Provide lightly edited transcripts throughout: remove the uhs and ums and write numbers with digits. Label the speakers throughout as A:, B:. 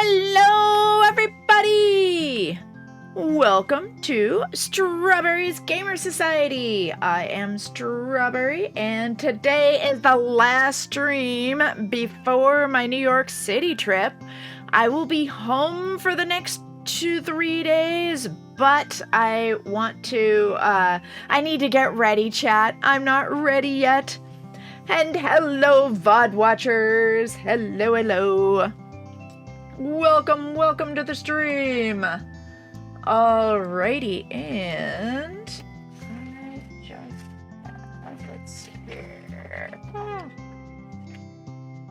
A: Hello, everybody! Welcome to Strawberry's Gamer Society. I am Strawberry, and today is the last stream before my New York City trip. I will be home for the next 2-3 days, but I need to get ready, chat. I'm not ready yet. And hello, VOD watchers. Hello, hello. Welcome to the stream. Alrighty, and let's see here.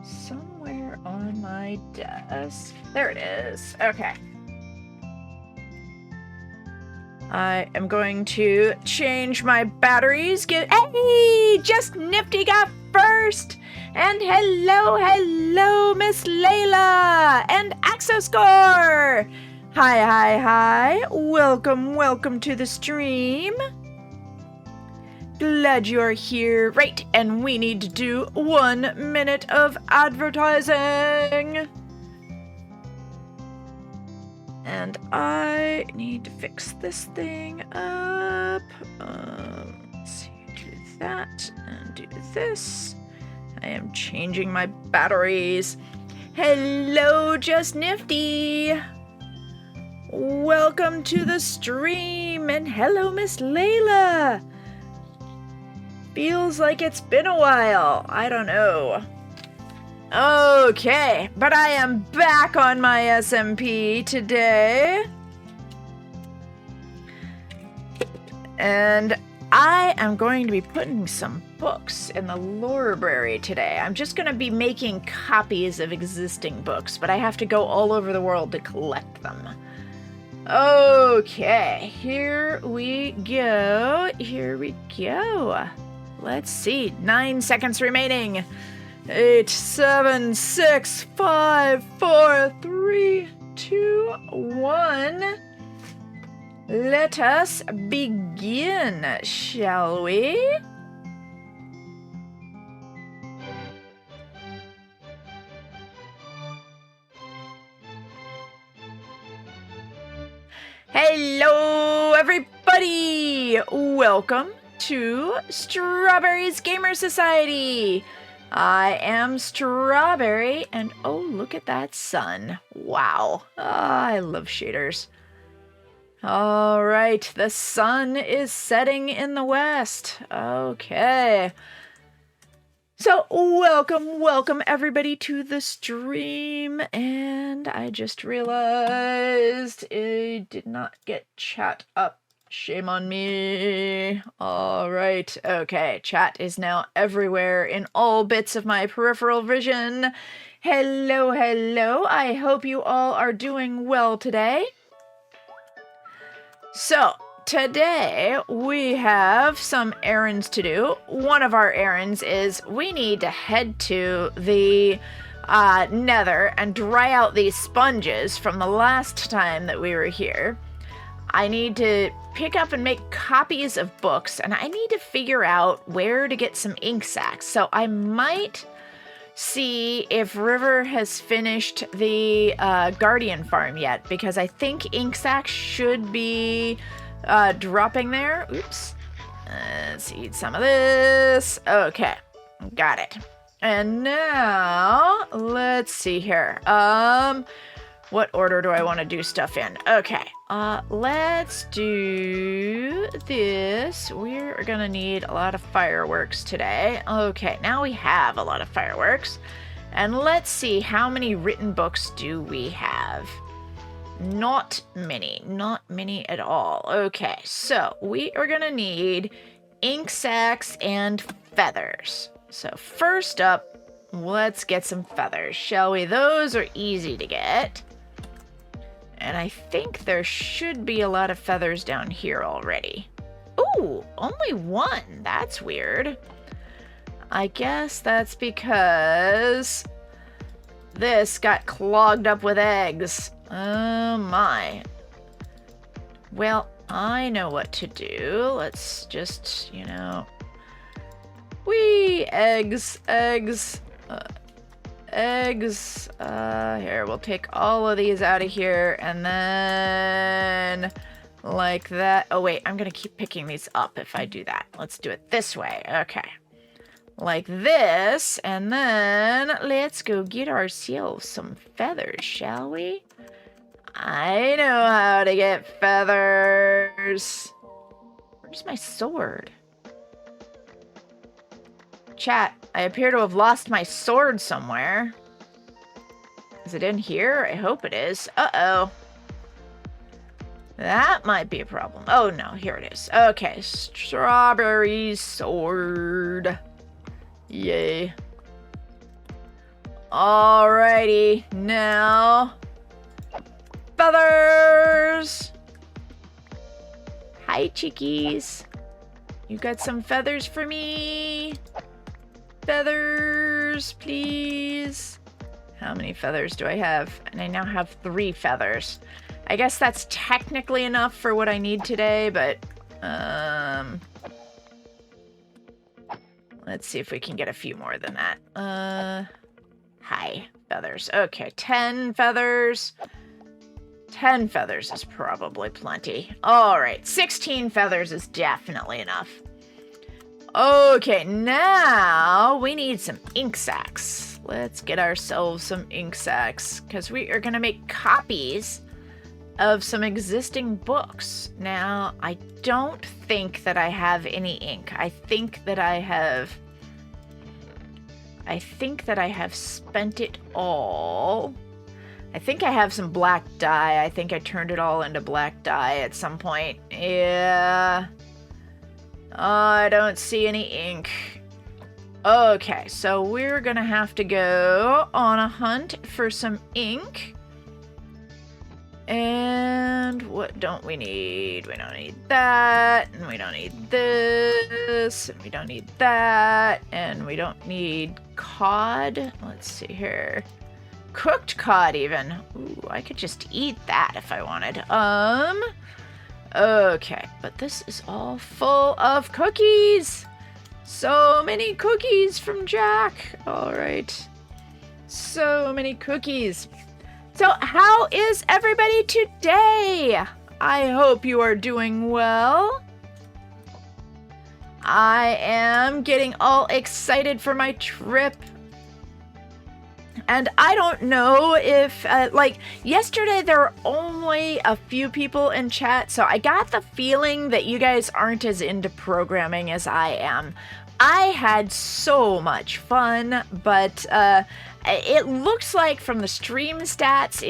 A: Somewhere on my desk. There it is. Okay. I am going to change my batteries. Hey, just Nifty got first. And hello, Miss Layla and Axoscore. Hi. Welcome to the stream. Glad you're here. Right, and we need to do 1 minute of advertising. And I need to fix this thing up. Let's see, do that and do this. I am changing my batteries. Hello, Just Nifty. Welcome to the stream, and hello, Miss Layla. Feels like it's been a while. I don't know. Okay, but I am back on my SMP today. And I am going to be putting some books in the Lorebrary today. I'm just going to be making copies of existing books, but I have to go all over the world to collect them. Okay, here we go. Let's see, 9 seconds remaining. 8, 7, 6, 5, 4, 3, 2, 1. Let us begin, shall we? Hello, everybody! Welcome to Strawberry's Gamer Society. I am Strawberry, and oh, look at that sun. Wow. I love shaders. All right, the sun is setting in the west. Okay. So, welcome everybody to the stream. And I just realized I did not get chat up. Shame on me. All right. Okay. Chat is now everywhere in all bits of my peripheral vision. Hello. I hope you all are doing well today. So, today we have some errands to do. One of our errands is we need to head to the Nether and dry out these sponges from the last time that we were here. I need to pick up and make copies of books, and I need to figure out where to get some ink sacks. So I might see if River has finished the Guardian farm yet, because I think ink sacks should be dropping there. Oops. Let's eat some of this. Okay, got it. And now, let's see here. What order do I want to do stuff in? Okay, let's do this. We're gonna need a lot of fireworks today. Okay, now we have a lot of fireworks. And let's see, how many written books do we have? Not many at all. Okay, so we are gonna need ink sacks and feathers. So first up, let's get some feathers, shall we? Those are easy to get. And I think there should be a lot of feathers down here already. Ooh, only one. That's weird. I guess that's because this got clogged up with eggs. Oh my. Well, I know what to do. Let's just, eggs. eggs. Here, we'll take all of these out of here, and then like that. Oh, wait, I'm gonna keep picking these up if I do that. Let's do it this way. Okay. Like this, and then let's go get ourselves some feathers, shall we? I know how to get feathers. Where's my sword? Chat, I appear to have lost my sword somewhere. Is it in here? I hope it is. Uh-oh. That might be a problem. Oh, no, here it is. Okay, strawberry sword. Yay. Alrighty, now... feathers! Hi, chickies. You got some feathers for me? Feathers, please. How many feathers do I have? And I now have 3 feathers. I guess that's technically enough for what I need today, but... let's see if we can get a few more than that. Hi, feathers. Okay, 10 feathers. 10 feathers is probably plenty. Alright, 16 feathers is definitely enough. Okay, now we need some ink sacs. Let's get ourselves some ink sacs, because we are going to make copies of some existing books. Now, I don't think that I have any ink. I think that I have spent it all. I think I have some black dye. I think I turned it all into black dye at some point. Yeah. I don't see any ink. Okay, so we're gonna have to go on a hunt for some ink. And what don't we need? We don't need that, and we don't need this, and we don't need that, and we don't need cod. Let's see here. Cooked cod, even. Ooh, I could just eat that if I wanted. Okay, but this is all full of cookies. So many cookies from Jack. All right. So many cookies. So how is everybody today? I hope you are doing well. I am getting all excited for my trip. And I don't know if, like, yesterday there were only a few people in chat, so I got the feeling that you guys aren't as into programming as I am. I had so much fun, but it looks like from the stream stats,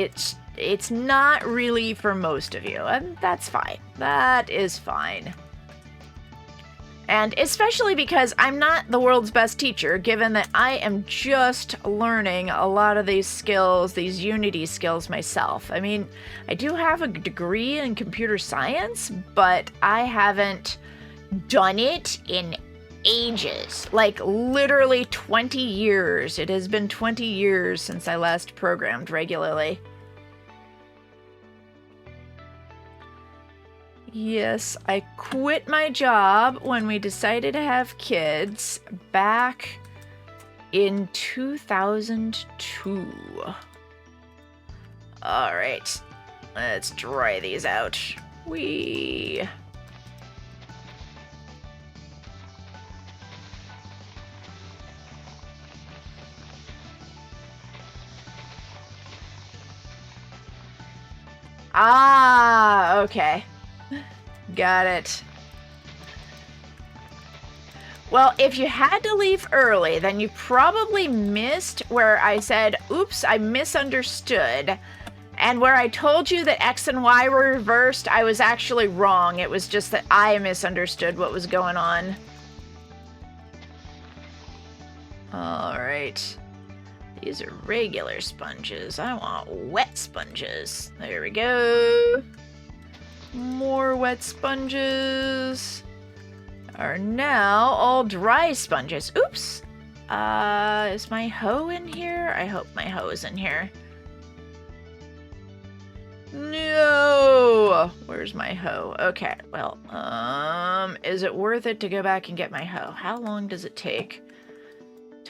A: it's not really for most of you, and that's fine. That is fine. And especially because I'm not the world's best teacher, given that I am just learning a lot of these skills, these Unity skills myself. I mean, I do have a degree in computer science, but I haven't done it in ages. Like, literally 20 years. It has been 20 years since I last programmed regularly. Yes, I quit my job when we decided to have kids back in 2002. All right, let's dry these out. Ah, okay. Got it. Well, if you had to leave early, then you probably missed where I said, oops, I misunderstood. And where I told you that X and Y were reversed, I was actually wrong. It was just that I misunderstood what was going on. All right. These are regular sponges. I want wet sponges. There we go. More wet sponges are now all dry sponges. Oops. Is my hoe in here? I hope my hoe is in here. No. Where's my hoe? Okay. Well, is it worth it to go back and get my hoe? How long does it take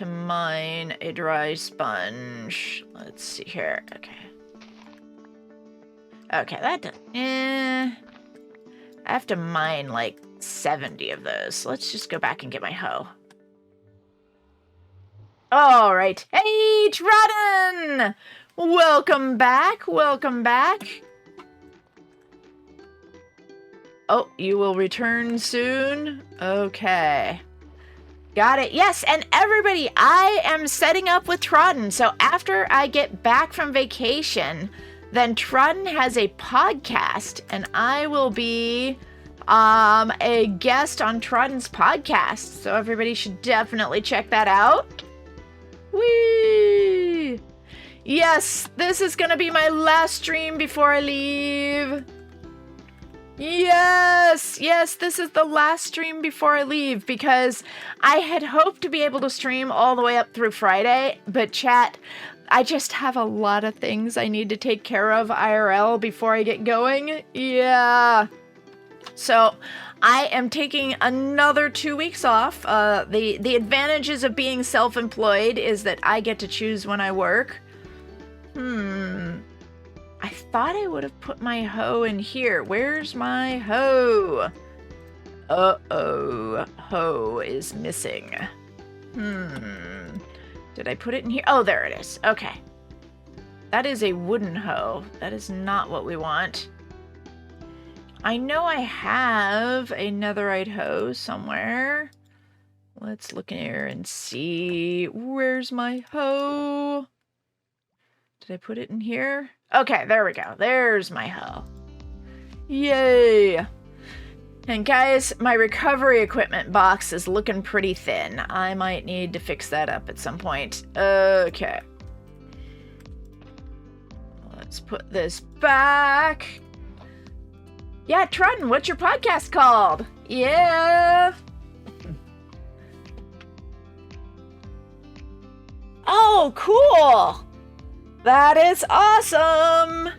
A: to mine a dry sponge. Let's see here. Okay. Okay, that does... I have to mine like 70 of those. So let's just go back and get my hoe. All right. Hey, Trodden! Welcome back. Welcome back. Oh, you will return soon? Okay. Got it. Yes, and everybody, I am setting up with Trodden. So after I get back from vacation, then Trodden has a podcast, and I will be a guest on Trodden's podcast. So everybody should definitely check that out. Whee! Yes, this is gonna be my last stream before I leave. Yes, this is the last stream before I leave, because I had hoped to be able to stream all the way up through Friday, but chat, I just have a lot of things I need to take care of IRL before I get going. Yeah. So I am taking another 2 weeks off. The advantages of being self-employed is that I get to choose when I work. I thought I would have put my hoe in here. Where's my hoe? Uh-oh. Hoe is missing. Did I put it in here? Oh, there it is. Okay. That is a wooden hoe. That is not what we want. I know I have a netherite hoe somewhere. Let's look in here and see. Where's my hoe? Did I put it in here? Okay, there we go. There's my hoe. Yay! And guys, my recovery equipment box is looking pretty thin. I might need to fix that up at some point. Okay. Let's put this back. Yeah, Trodden, what's your podcast called? Yeah. Oh, cool. That is awesome.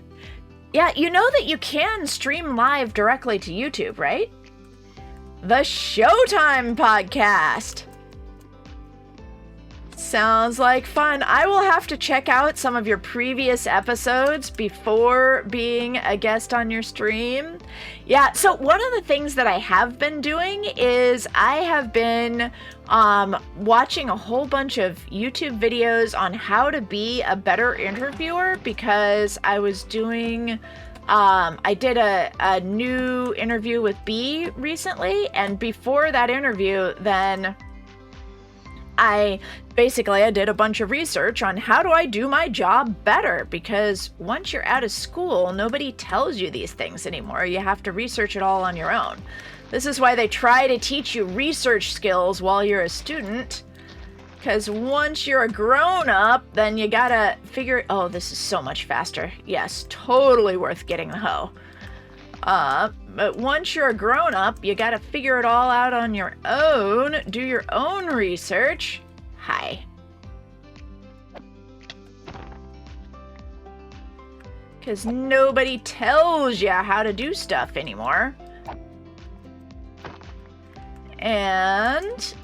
A: Yeah, you know that you can stream live directly to YouTube, right? The Showtime Podcast. Sounds like fun. I will have to check out some of your previous episodes before being a guest on your stream. Yeah, so one of the things that I have been doing is I have been watching a whole bunch of YouTube videos on how to be a better interviewer, because I was doing... I did a new interview with B recently, and before that interview, then I did a bunch of research on how do I do my job better, because once you're out of school, nobody tells you these things anymore. You have to research it all on your own. This is why they try to teach you research skills while you're a student, because once you're a grown-up, then you gotta figure... Oh, this is so much faster. Yes, totally worth getting the hoe. But once you're a grown-up, you gotta figure it all out on your own, do your own research. Hi. Because nobody tells you how to do stuff anymore. And...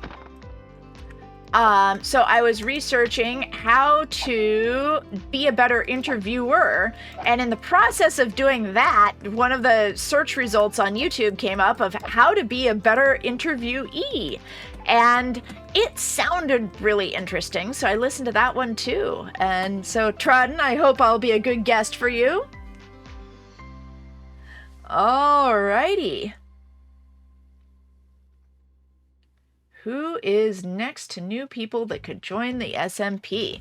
A: so I was researching how to be a better interviewer, and in the process of doing that, one of the search results on YouTube came up of how to be a better interviewee, and it sounded really interesting, so I listened to that one too. And so, Trodden, I hope I'll be a good guest for you. Alrighty. Who is next to new people that could join the SMP?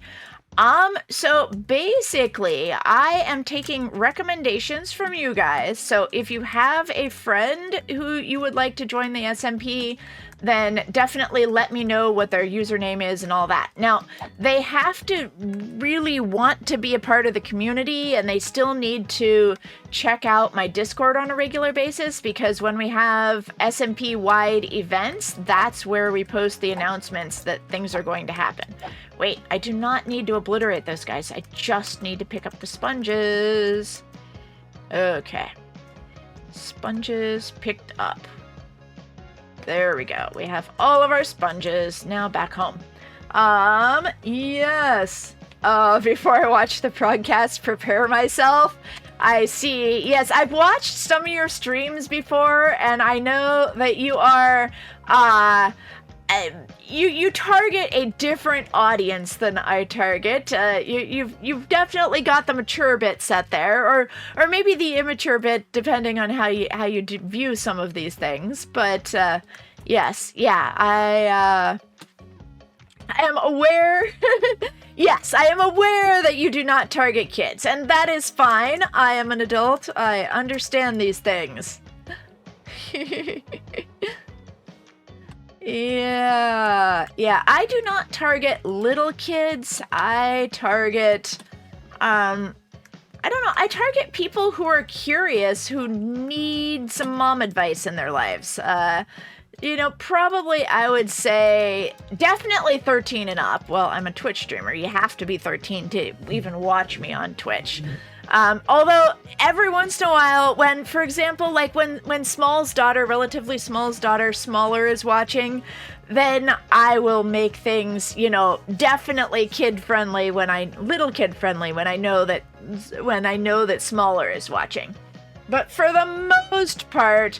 A: So basically, I am taking recommendations from you guys. So if you have a friend who you would like to join the SMP, then definitely let me know what their username is and all that. Now, they have to really want to be a part of the community, and they still need to check out my Discord on a regular basis, because when we have SMP-wide events, that's where we post the announcements that things are going to happen. Wait, I do not need to obliterate those guys. I just need to pick up the sponges. Okay. Sponges picked up. There we go. We have all of our sponges. Now back home. Yes. Before I watch the broadcast, prepare myself. I see. Yes, I've watched some of your streams before, and I know that you are, you target a different audience than I target. You've definitely got the mature bit set there, or maybe the immature bit, depending on how you view some of these things. But yes, yeah, I am aware. Yes, I am aware that you do not target kids, and that is fine. I am an adult. I understand these things. Yeah, I do not target little kids. I target, I don't know, I target people who are curious, who need some mom advice in their lives. Probably I would say definitely 13 and up. Well, I'm a Twitch streamer. You have to be 13 to even watch me on Twitch. Although every once in a while, when, for example, like when Small's daughter, relatively Small's daughter, Smaller, is watching, then I will make things, definitely little kid friendly when I know that Smaller is watching. But for the most part,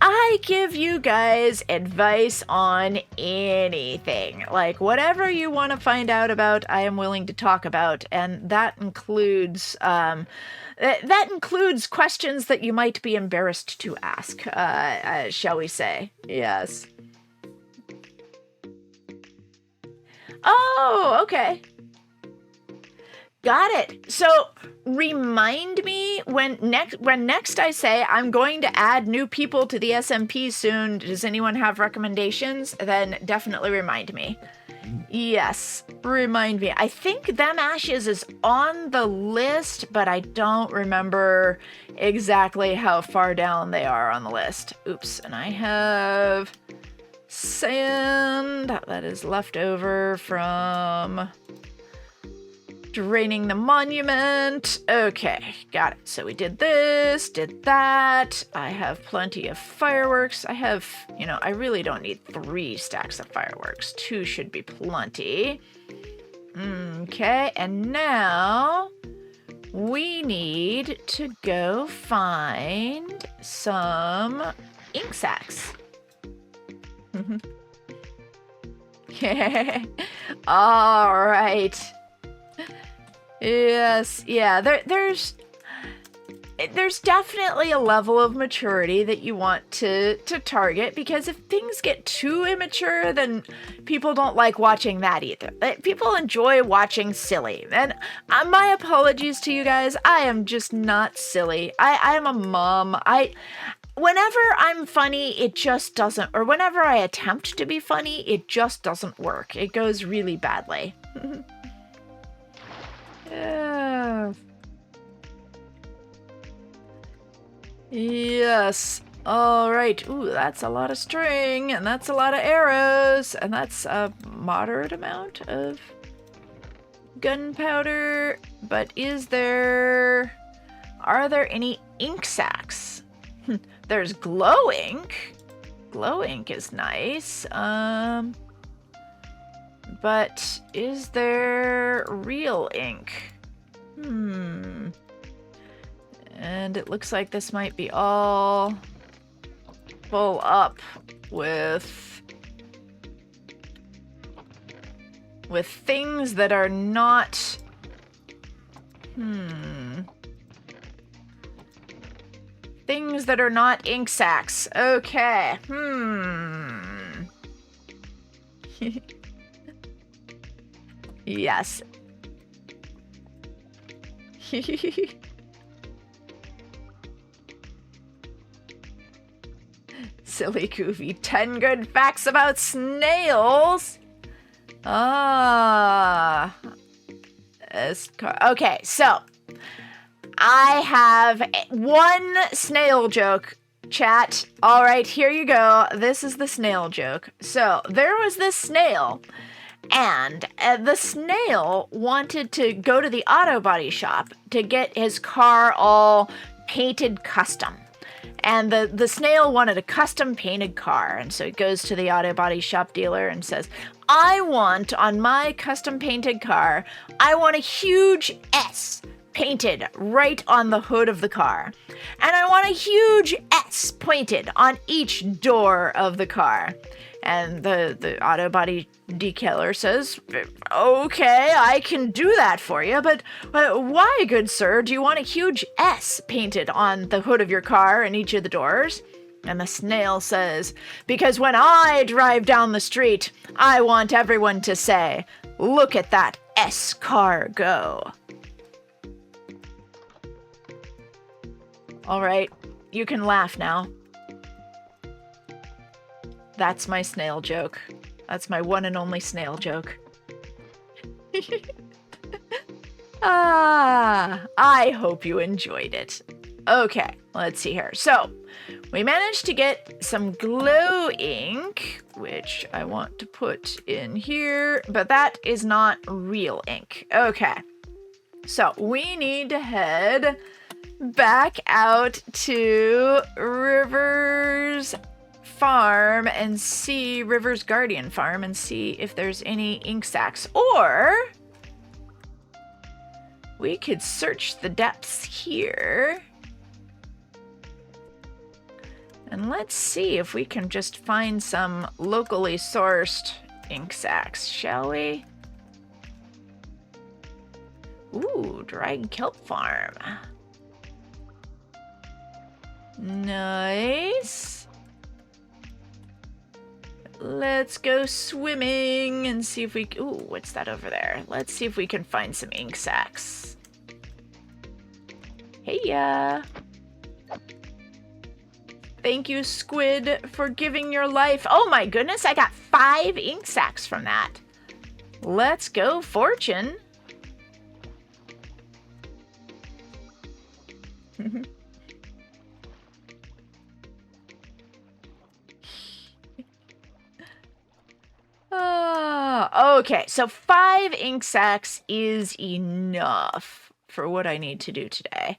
A: I give you guys advice on anything. Like, whatever you want to find out about, I am willing to talk about, and that includes questions that you might be embarrassed to ask, shall we say. Yes. Oh, okay. Got it. So remind me when next I say I'm going to add new people to the SMP soon. Does anyone have recommendations? Then definitely remind me. Yes, remind me. I think Them Ashes is on the list, but I don't remember exactly how far down they are on the list. Oops, and I have sand that is left over from draining the monument. Okay, got it. So we did this, did that. I have plenty of fireworks. I have, I really don't need 3 stacks of fireworks. 2 should be plenty. Okay, and now we need to go find some ink sacks. All right. Yes, yeah, there's definitely a level of maturity that you want to target, because if things get too immature, then people don't like watching that either. People enjoy watching silly, and my apologies to you guys, I am just not silly. I am a mom. Whenever I'm funny, it just doesn't, or whenever I attempt to be funny, it just doesn't work. It goes really badly. Yeah. Yes. All right. Ooh, that's a lot of string, and that's a lot of arrows, and that's a moderate amount of gunpowder. But are there any ink sacks? There's glow ink. Glow ink is nice. But is there real ink? And it looks like this might be all full up with things that are not... Things that are not ink sacks. Okay. Yes. Silly Goofy. 10 good facts about snails. Okay, so I have one snail joke, chat. All right, here you go. This is the snail joke. So there was this snail, and the snail wanted to go to the auto body shop to get his car all painted custom. And the snail wanted a custom painted car. And so he goes to the auto body shop dealer and says, I want on my custom painted car, I want a huge S painted right on the hood of the car. And I want a huge S painted on each door of the car. And the auto body decaler says, okay, I can do that for you, but why, good sir, do you want a huge S painted on the hood of your car and each of the doors? And the snail says, because when I drive down the street, I want everyone to say, look at that S car go. All right, you can laugh now. That's my snail joke. That's my one and only snail joke. I hope you enjoyed it. Okay, let's see here. So, we managed to get some glow ink, which I want to put in here, but that is not real ink. Okay, so we need to head back out to River's Farm and see River's Guardian Farm and see if there's any ink sacs, or we could search the depths here and let's see if we can just find some locally sourced ink sacs, shall we? Ooh, Dried Kelp Farm. Nice. Let's go swimming and see if we... Ooh, what's that over there? Let's see if we can find some ink sacs. Hey-ya. Thank you, Squid, for giving your life. Oh my goodness, I got 5 ink sacs from that. Let's go, Fortune. Okay, so 5 ink sacs is enough for what I need to do today.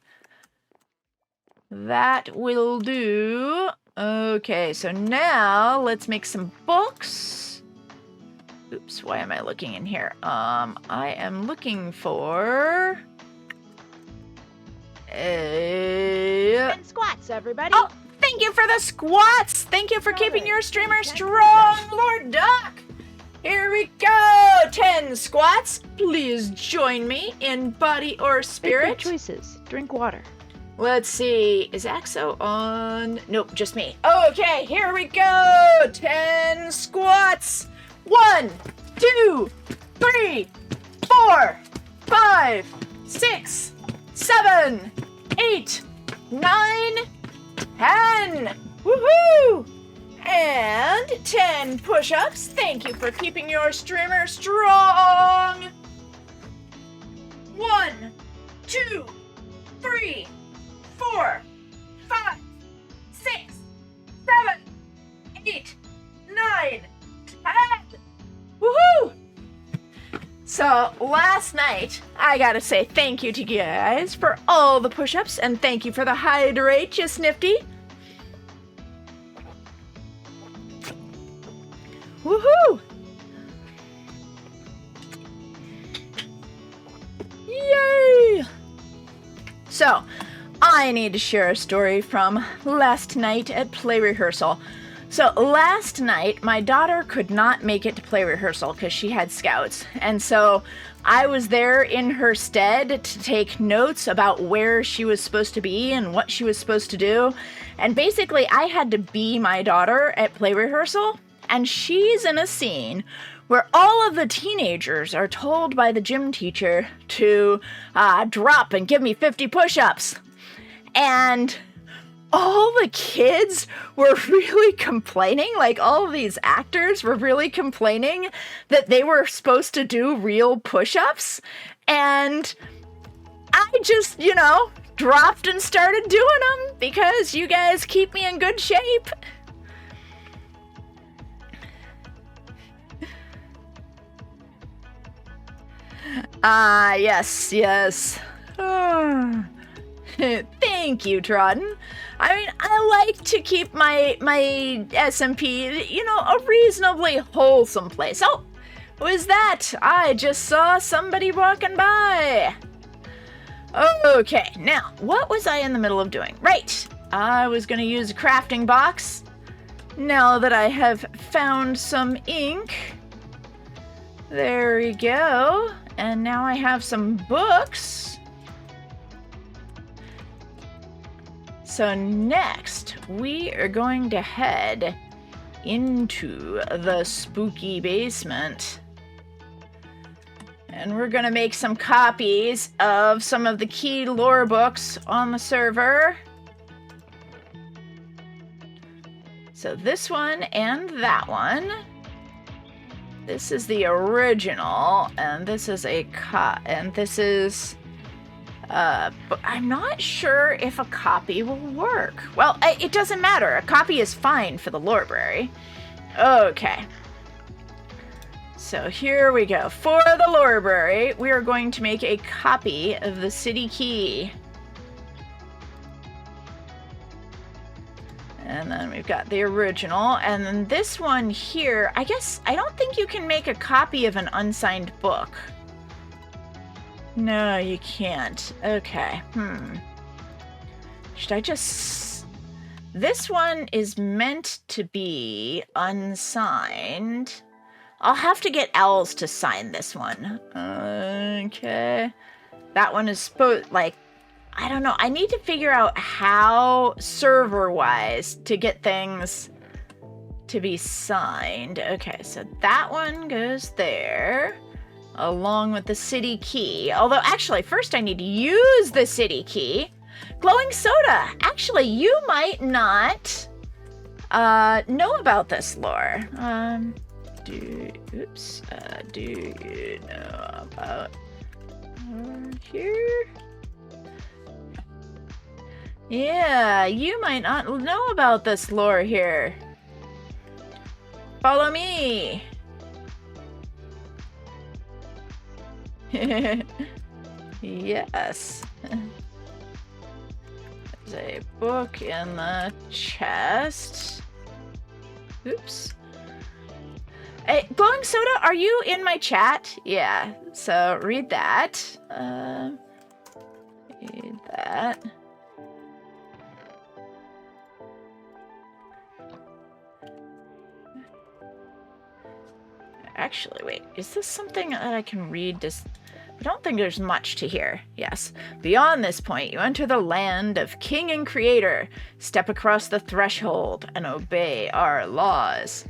A: That will do. Okay, so now let's make some books. Oops, why am I looking in here? I am looking for
B: 10 squats, everybody.
A: Oh, thank you for the squats. Thank you for keeping your streamer strong, Lord Duck. Here we go! 10 squats. Please join me in body or spirit.
B: Make your choices. Drink water.
A: Let's see. Is Axo on? Nope, just me. Okay, here we go! 10 squats. 1, 2, 3, 4, 5, 6, 7, 8, 9, 10. Woohoo! And 10 push-ups. Thank you for keeping your streamer strong. 1, 2, 3, 4, 5, 6, 7, 8, 9, 10. Woohoo! So last night, I gotta say thank you to you guys for all the push-ups and thank you for the hydrate, just nifty. Woohoo! Yay! So, I need to share a story from last night at play rehearsal. So, last night, my daughter could not make it to play rehearsal because she had scouts. And so, I was there in her stead to take notes about where she was supposed to be and what she was supposed to do. And basically, I had to be my daughter at play rehearsal. And she's in a scene where all of the teenagers are told by the gym teacher to drop and give me 50 push-ups. And all the kids were really complaining, like all of these actors were really complaining that they were supposed to do real push-ups. And I just, dropped and started doing them because you guys keep me in good shape. Yes. Thank you, Trodden. I mean, I like to keep my SMP, you know, a reasonably wholesome place. Oh, who is that? I just saw somebody walking by. Okay, now, what was I in the middle of doing? Right, I was going to use a crafting box. Now that I have found some ink. There we go. And now I have some books. So next, we are going to head into the spooky basement. And we're going to make some copies of some of the key lore books on the server. So this one and that one. This is the original, and this is but I'm not sure if a copy will work. Well, it doesn't matter. A copy is fine for the Lorebrary. Okay. So here we go. For the Lorebrary, we are going to make a copy of the city key. And then we've got the original. And then this one here, I don't think you can make a copy of an unsigned book. No, you can't. Okay. Should I just... This one is meant to be unsigned. I'll have to get Owls to sign this one. Okay. That one is supposed... Like, I don't know. I need to figure out how, server-wise, to get things to be signed. Okay, so that one goes there. Along with the city key. Although, actually, first I need to use the city key. Glowing soda! Actually, you might not know about this lore. Do you know about here? Yeah, you might not know about this lore here. Follow me! Yes. There's a book in the chest. Oops. Hey, Glowing Soda, are you in my chat? Yeah, so read that. Read that. Actually, wait, is this something that I can read? I don't think there's much to hear. Yes. Beyond this point, you enter the land of King and Creator. Step across the threshold and obey our laws.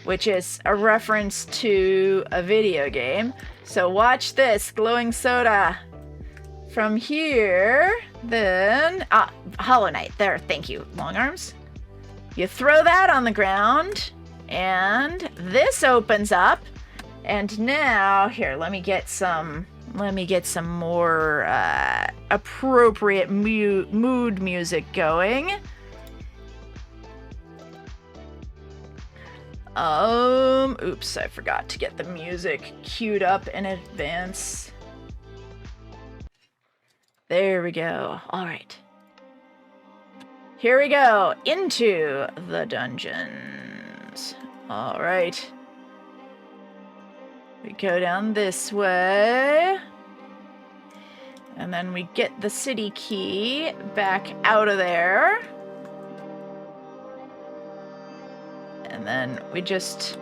A: Which is a reference to a video game. So watch this, Glowing Soda. From here, then... Hollow Knight. There, thank you. Long arms. You throw that on the ground. And this opens up. And now, here, let me get some more appropriate mood music going. Oops, I forgot to get the music queued up in advance. There we go. All right. Here we go, into the dungeons. All right. We go down this way. And then we get the city key back out of there. And then we're just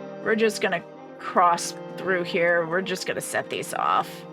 A: gonna cross through here. We're just gonna set these off.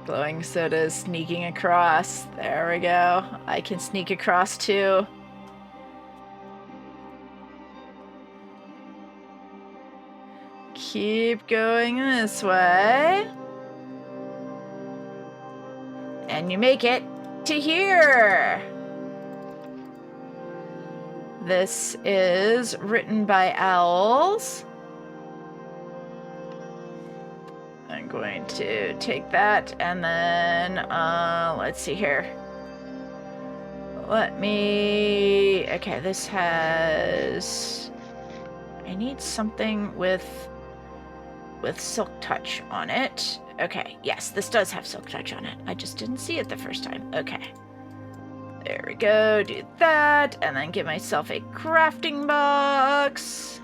A: Glowing Soda's sneaking across. There we go. I can sneak across too. Keep going this way. And you make it to here. This is written by owls. I'm going to take that and then, let's see here. Okay, this has... I need something with Silk Touch on it. Okay, yes, this does have Silk Touch on it. I just didn't see it the first time. Okay. There we go, do that, and then give myself a crafting box.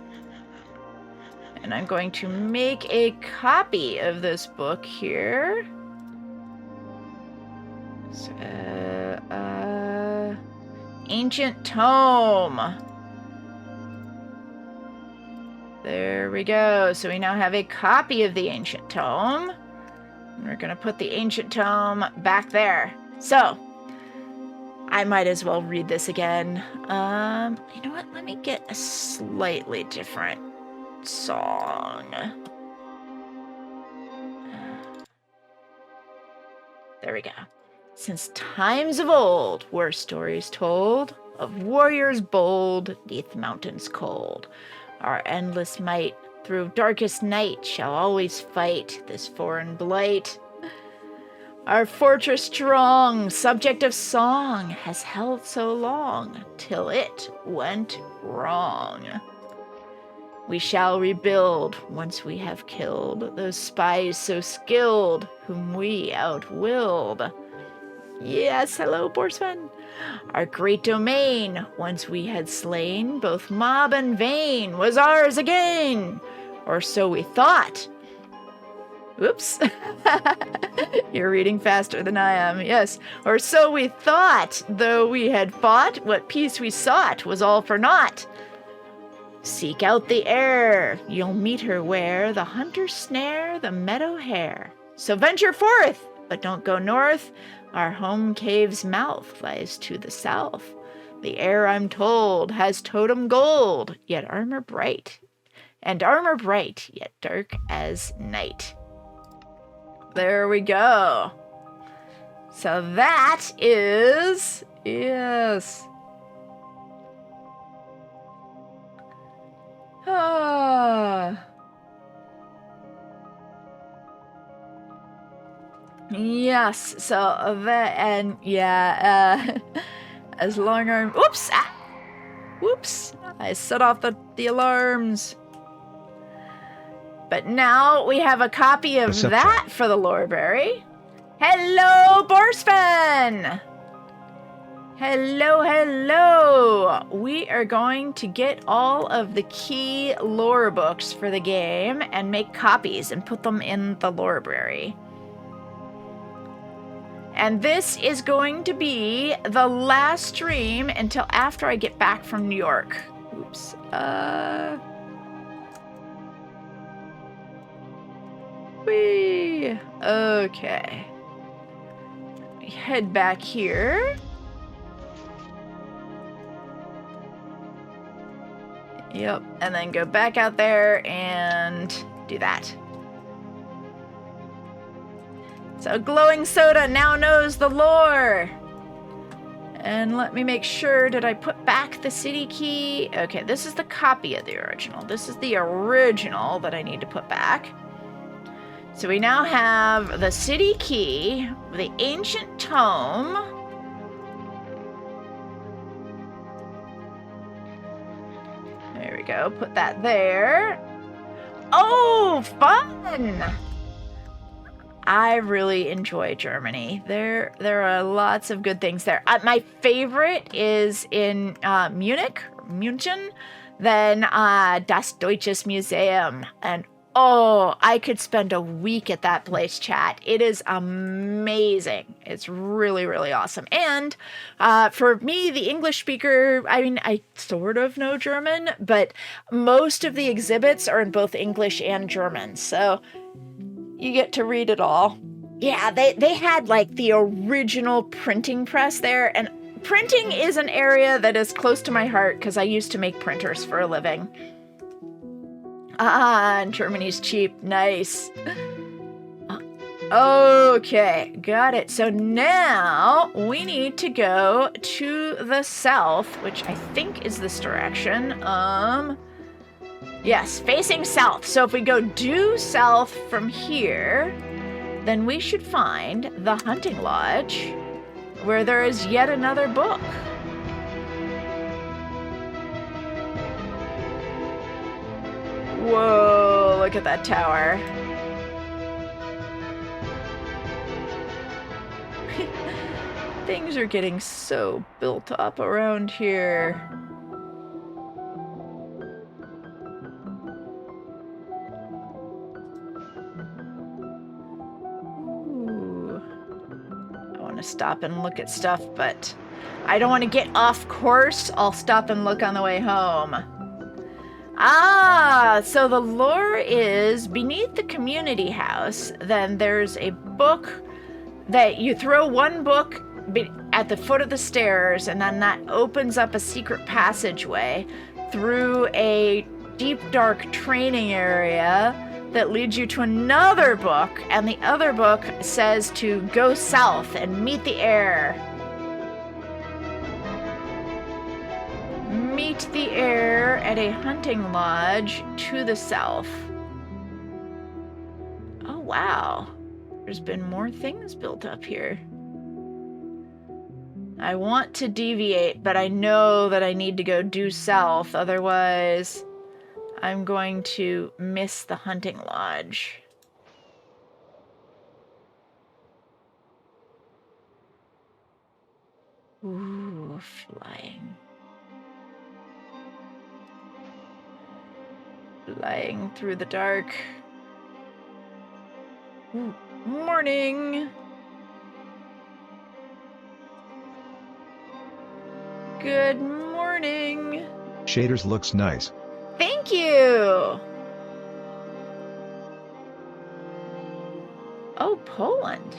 A: And I'm going to make a copy of this book here. So, Ancient Tome. There we go. So we now have a copy of the Ancient Tome. And we're going to put the Ancient Tome back there. So, I might as well read this again. You know what? Let me get a slightly different song. There we go. Since times of old were stories told of warriors bold neath mountains cold. Our endless might through darkest night shall always fight this foreign blight. Our fortress strong, subject of song, has held so long till it went wrong. We shall rebuild once we have killed those spies so skilled whom we outwilled. Yes, hello, Borsman. Our great domain, once we had slain both mob and vain, was ours again, or so we thought. Oops. You're reading faster than I am. Yes. Or so we thought, though we had fought, what peace we sought was all for naught. Seek out the air, you'll meet her where the hunters snare the meadow hare. So venture forth, but don't go north. Our home cave's mouth lies to the south. The air, I'm told, has totem gold, yet armor bright. And armor bright, yet dark as night. There we go. So that is... Yes. Yes, so that, and yeah, as long arm, oops, whoops, I set off the alarms. But now we have a copy of that for the Lorebrary. Hello, Borspan! Hello, hello! We are going to get all of the key lore books for the game and make copies and put them in the Lorebrary. And this is going to be the last stream until after I get back from New York. Oops. Whee! Okay. Head back here. Yep, and then go back out there and do that. So Glowing Soda now knows the lore. And let me make sure, did I put back the city key? Okay, this is the copy of the original. This is the original that I need to put back. So we now have the city key, the ancient tome. There we go, put that there. Oh, fun! I really enjoy Germany. There are lots of good things there. My favorite is in München, then Das Deutsches Museum. And oh, I could spend a week at that place, chat. It is amazing. It's really, really awesome. And for me, the English speaker, I mean, I sort of know German, but most of the exhibits are in both English and German. So you get to read it all. Yeah, they had like the original printing press there, and printing is an area that is close to my heart because I used to make printers for a living. And Germany's cheap. Nice. Okay, got it. So now we need to go to the south, which I think is this direction. Yes, facing south. So if we go due south from here, then we should find the hunting lodge where there is yet another book. Whoa, look at that tower. Things are getting so built up around here. Ooh. I want to stop and look at stuff, but I don't want to get off course. I'll stop and look on the way home. Ah, so the lore is beneath the community house, then there's a book that you throw one book at the foot of the stairs, and then that opens up a secret passageway through a deep, dark training area that leads you to another book, and the other book says to go south and meet the heir. Meet the heir at a hunting lodge to the south. Oh, wow. There's been more things built up here. I want to deviate, but I know that I need to go due south, otherwise I'm going to miss the hunting lodge. Ooh, flying. Flying through the dark. Ooh, morning! Good morning!
C: Shaders looks nice.
A: Thank you! Oh, Poland.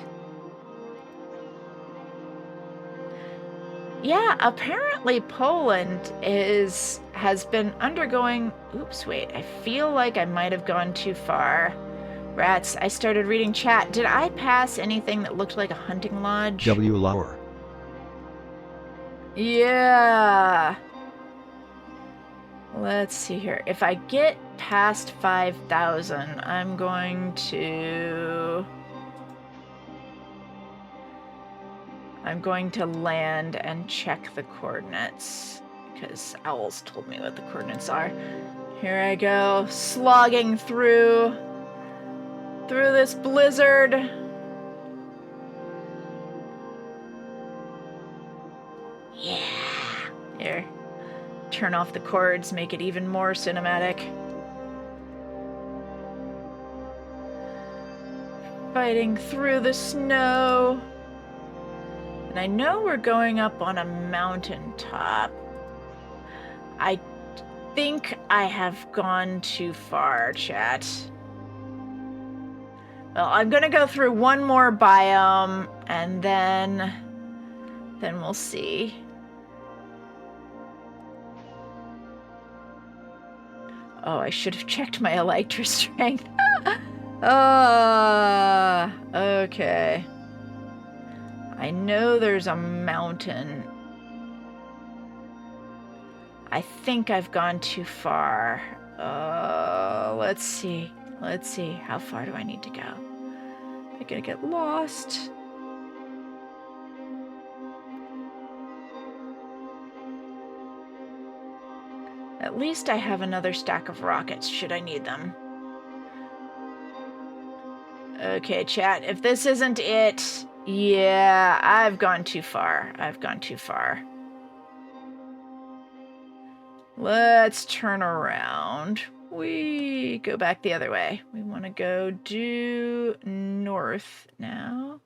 A: Yeah, apparently Poland has been undergoing... Oops, wait. I feel like I might have gone too far. Rats, I started reading chat. Did I pass anything that looked like a hunting lodge?
C: W. Lower.
A: Yeah. Let's see here. If I get past 5,000, I'm going to land and check the coordinates, because Owls told me what the coordinates are. Here I go, slogging through this blizzard. Yeah. Here. Turn off the chords, make it even more cinematic. Fighting through the snow. And I know we're going up on a mountaintop. I think I have gone too far, chat. Well, I'm gonna go through one more biome, and then we'll see. Oh, I should have checked my Elytra strength. Okay. I know there's a mountain. I think I've gone too far. Let's see. Let's see. How far do I need to go? Am I gonna get lost? At least I have another stack of rockets, should I need them. Okay, chat, if this isn't it, yeah, I've gone too far. I've gone too far. Let's turn around. We go back the other way. We want to go due north now.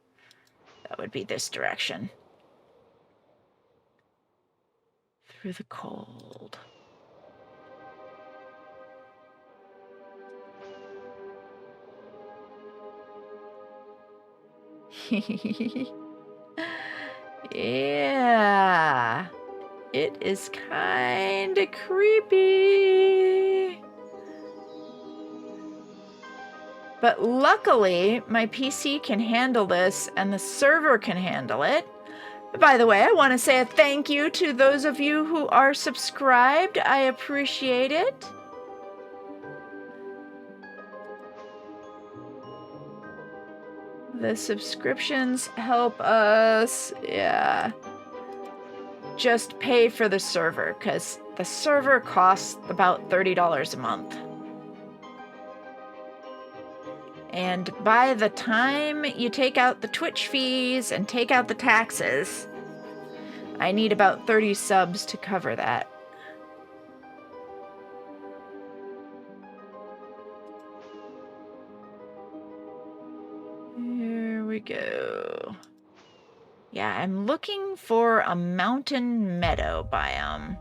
A: That would be this direction. Through the cold. Yeah, it is kinda creepy. But luckily, my PC can handle this and the server can handle it. By the way, I want to say a thank you to those of you who are subscribed. I appreciate it. The subscriptions help us, yeah, just pay for the server, because the server costs about $30 a month. And by the time you take out the Twitch fees and take out the taxes, I need about 30 subs to cover that. Here we go. Yeah, I'm looking for a mountain meadow biome.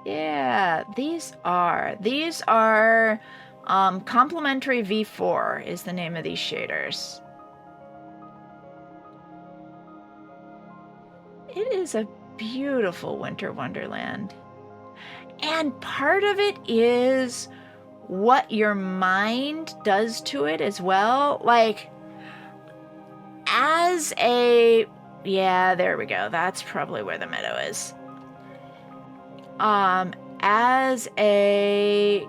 A: Yeah, these are complementary V4 is the name of these shaders. It is a beautiful winter wonderland. And part of it is what your mind does to it as well. Like, as a... Yeah, there we go. That's probably where the meadow is. As a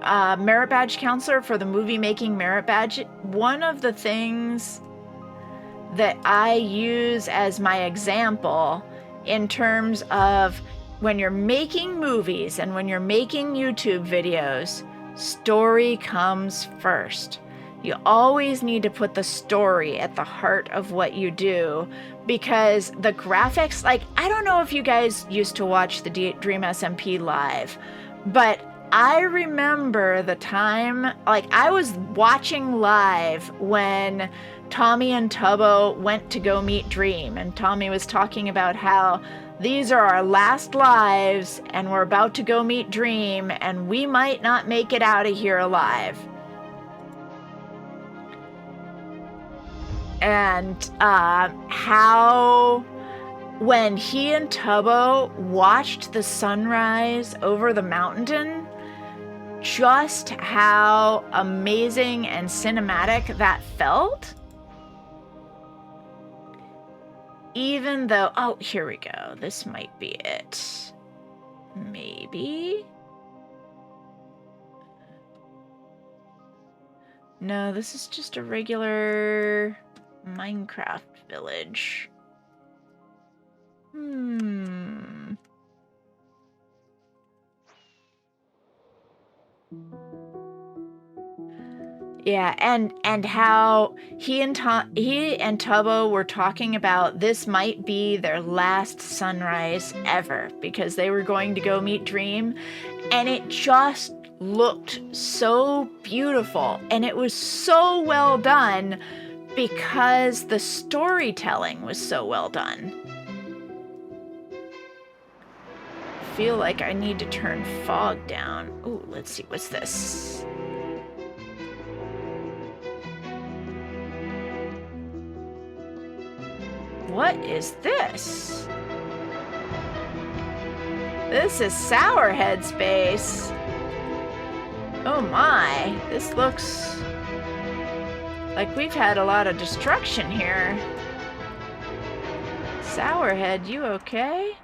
A: merit badge counselor for the movie making merit badge, one of the things that I use as my example in terms of when you're making movies and when you're making YouTube videos, story comes first. You always need to put the story at the heart of what you do, because the graphics, like, I don't know if you guys used to watch the Dream SMP live, but I remember the time, like, I was watching live when Tommy and Tubbo went to go meet Dream, and Tommy was talking about how these are our last lives and we're about to go meet Dream and we might not make it out of here alive. And how when he and Tubbo watched the sunrise over the mountain, just how amazing and cinematic that felt. Even though, oh, here we go. This might be it. Maybe. No, this is just a regular Minecraft village. Yeah, and how he and Tubbo were talking about this might be their last sunrise ever, because they were going to go meet Dream, and it just looked so beautiful, and it was so well done because the storytelling was so well done. I feel like I need to turn fog down. Ooh, let's see, what's this? What is this? This is Sourhead space. Oh my, this looks like we've had a lot of destruction here. Sourhead, you okay?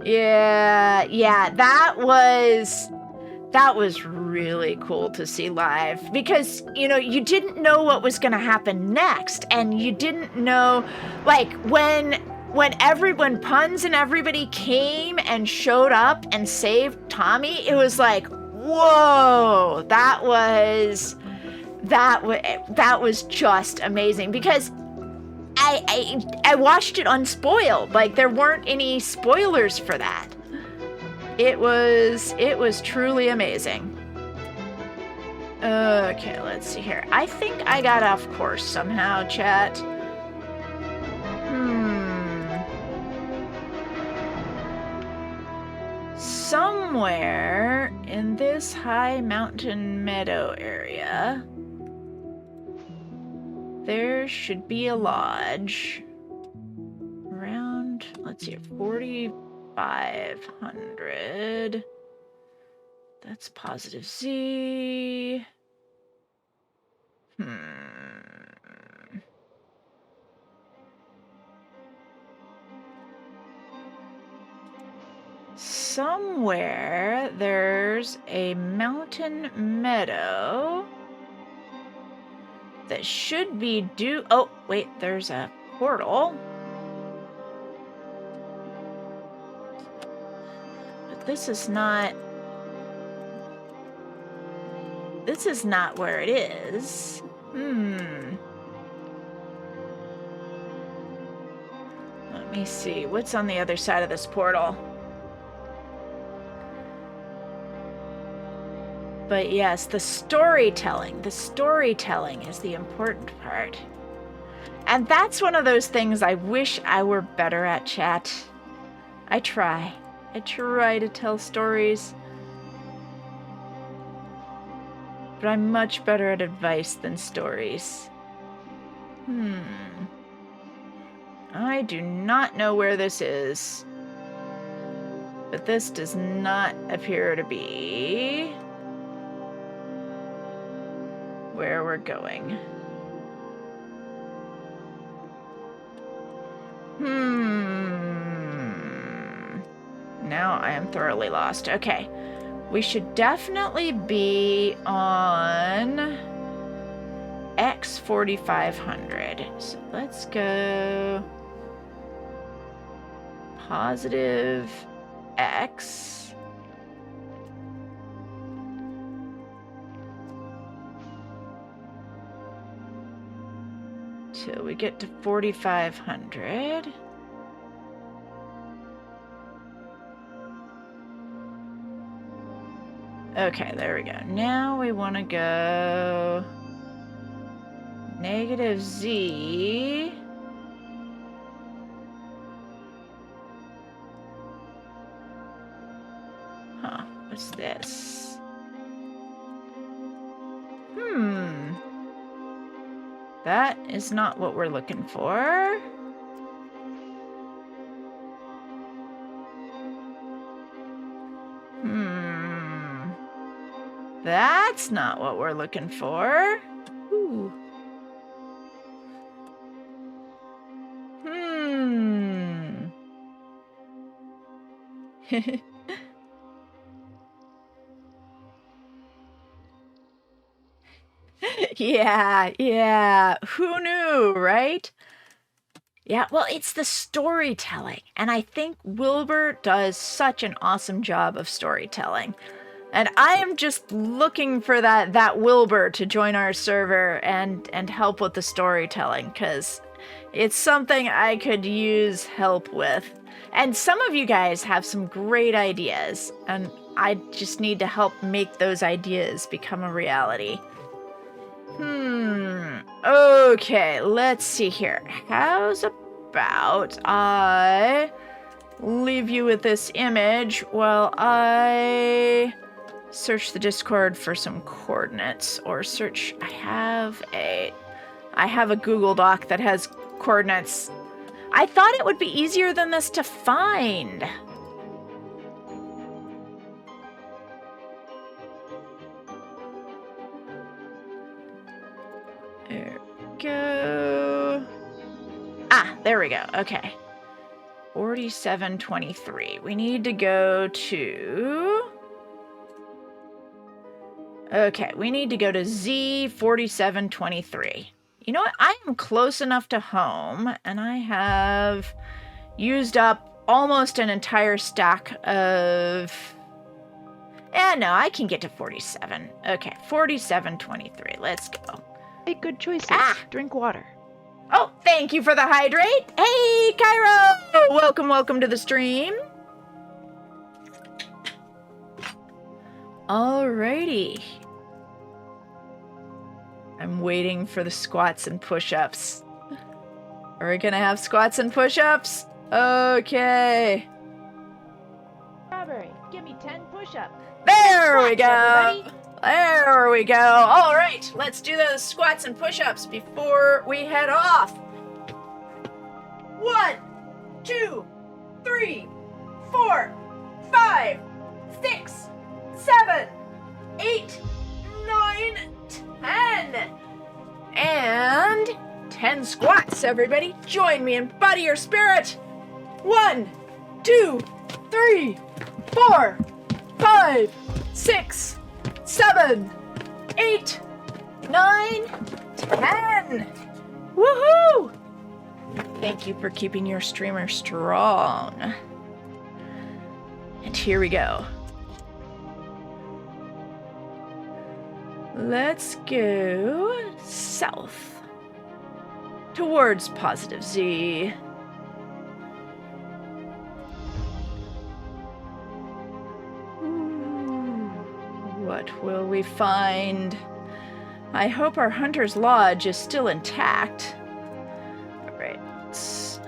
A: Yeah, that was really cool to see live, because, you know, you didn't know what was going to happen next, and you didn't know, like, when Puns and everybody came and showed up and saved Tommy, it was like, whoa, that was just amazing, because I watched it unspoiled. Like, there weren't any spoilers for that. It was truly amazing. Okay, let's see here. I think I got off course somehow, chat. Somewhere in this high mountain meadow area, there should be a lodge around, let's see, 4,500. That's positive Z. Somewhere there's a mountain meadow that should be oh, wait, there's a portal. But this is not where it is. Let me see. What's on the other side of this portal? But yes, the storytelling. The storytelling is the important part. And that's one of those things I wish I were better at, chat. I try. I try to tell stories. But I'm much better at advice than stories. I do not know where this is. But this does not appear to be where we're going. Now I am thoroughly lost. Okay. We should definitely be on X 4,500. So let's go positive X. Till we get to 4,500. Okay, there we go. Now we want to go negative Z. Huh, what's this? That is not what we're looking for. That's not what we're looking for. Ooh. Yeah. Who knew, right? Yeah, well, it's the storytelling. And I think Wilbur does such an awesome job of storytelling. And I am just looking for that Wilbur to join our server and help with the storytelling, because it's something I could use help with. And some of you guys have some great ideas, and I just need to help make those ideas become a reality. Okay, let's see here. How's about I leave you with this image while I search the Discord for some coordinates, or search. I have a Google Doc that has coordinates. I thought it would be easier than this to find. There we go. There we go. Okay. 4723. We need to go to... Okay, we need to go to Z4723. You know what? I am close enough to home, and I have used up almost an entire stack of... no, I can get to 47. Okay, 4723. Let's go.
B: Make good choices. Drink water.
A: Oh, thank you for the hydrate. Hey, Cairo! Welcome to the stream. Alrighty. I'm waiting for the squats and push-ups. Are we gonna have squats and push-ups? Okay.
B: Strawberry, give me 10 push-ups.
A: There we go.
B: Everybody.
A: There we go. All right, let's do those squats and push-ups before we head off. 1, 2, 3, 4, 5, 6, 7, 8, 9, 10. And 10 squats, everybody. Join me in body or spirit. 1, 2, 3, 4, 5, 6, 7, 8, 9, 10. Woohoo! Thank you for keeping your streamer strong. And here we go. Let's go south towards positive Z. What will we find? I hope our Hunter's Lodge is still intact. Alright, let's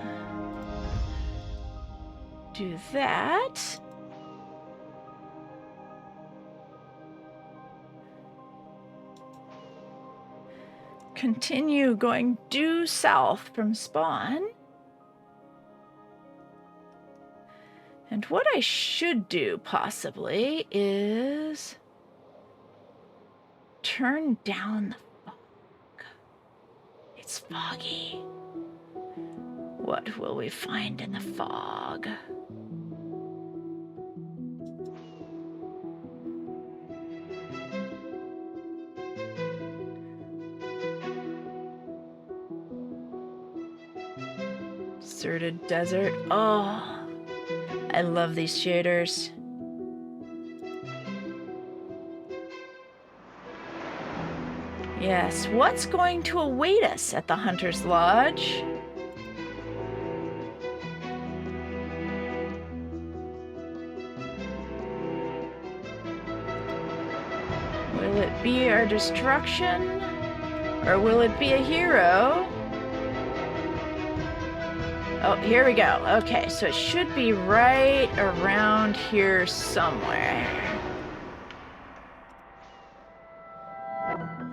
A: do that. Continue going due south from spawn. And what I should do, possibly, is turn down the fog. It's foggy. What will we find in the fog? Deserted desert. Oh, I love these shaders. Yes, what's going to await us at the Hunter's Lodge? Will it be our destruction? Or will it be a hero? Oh, here we go. Okay, so it should be right around here somewhere.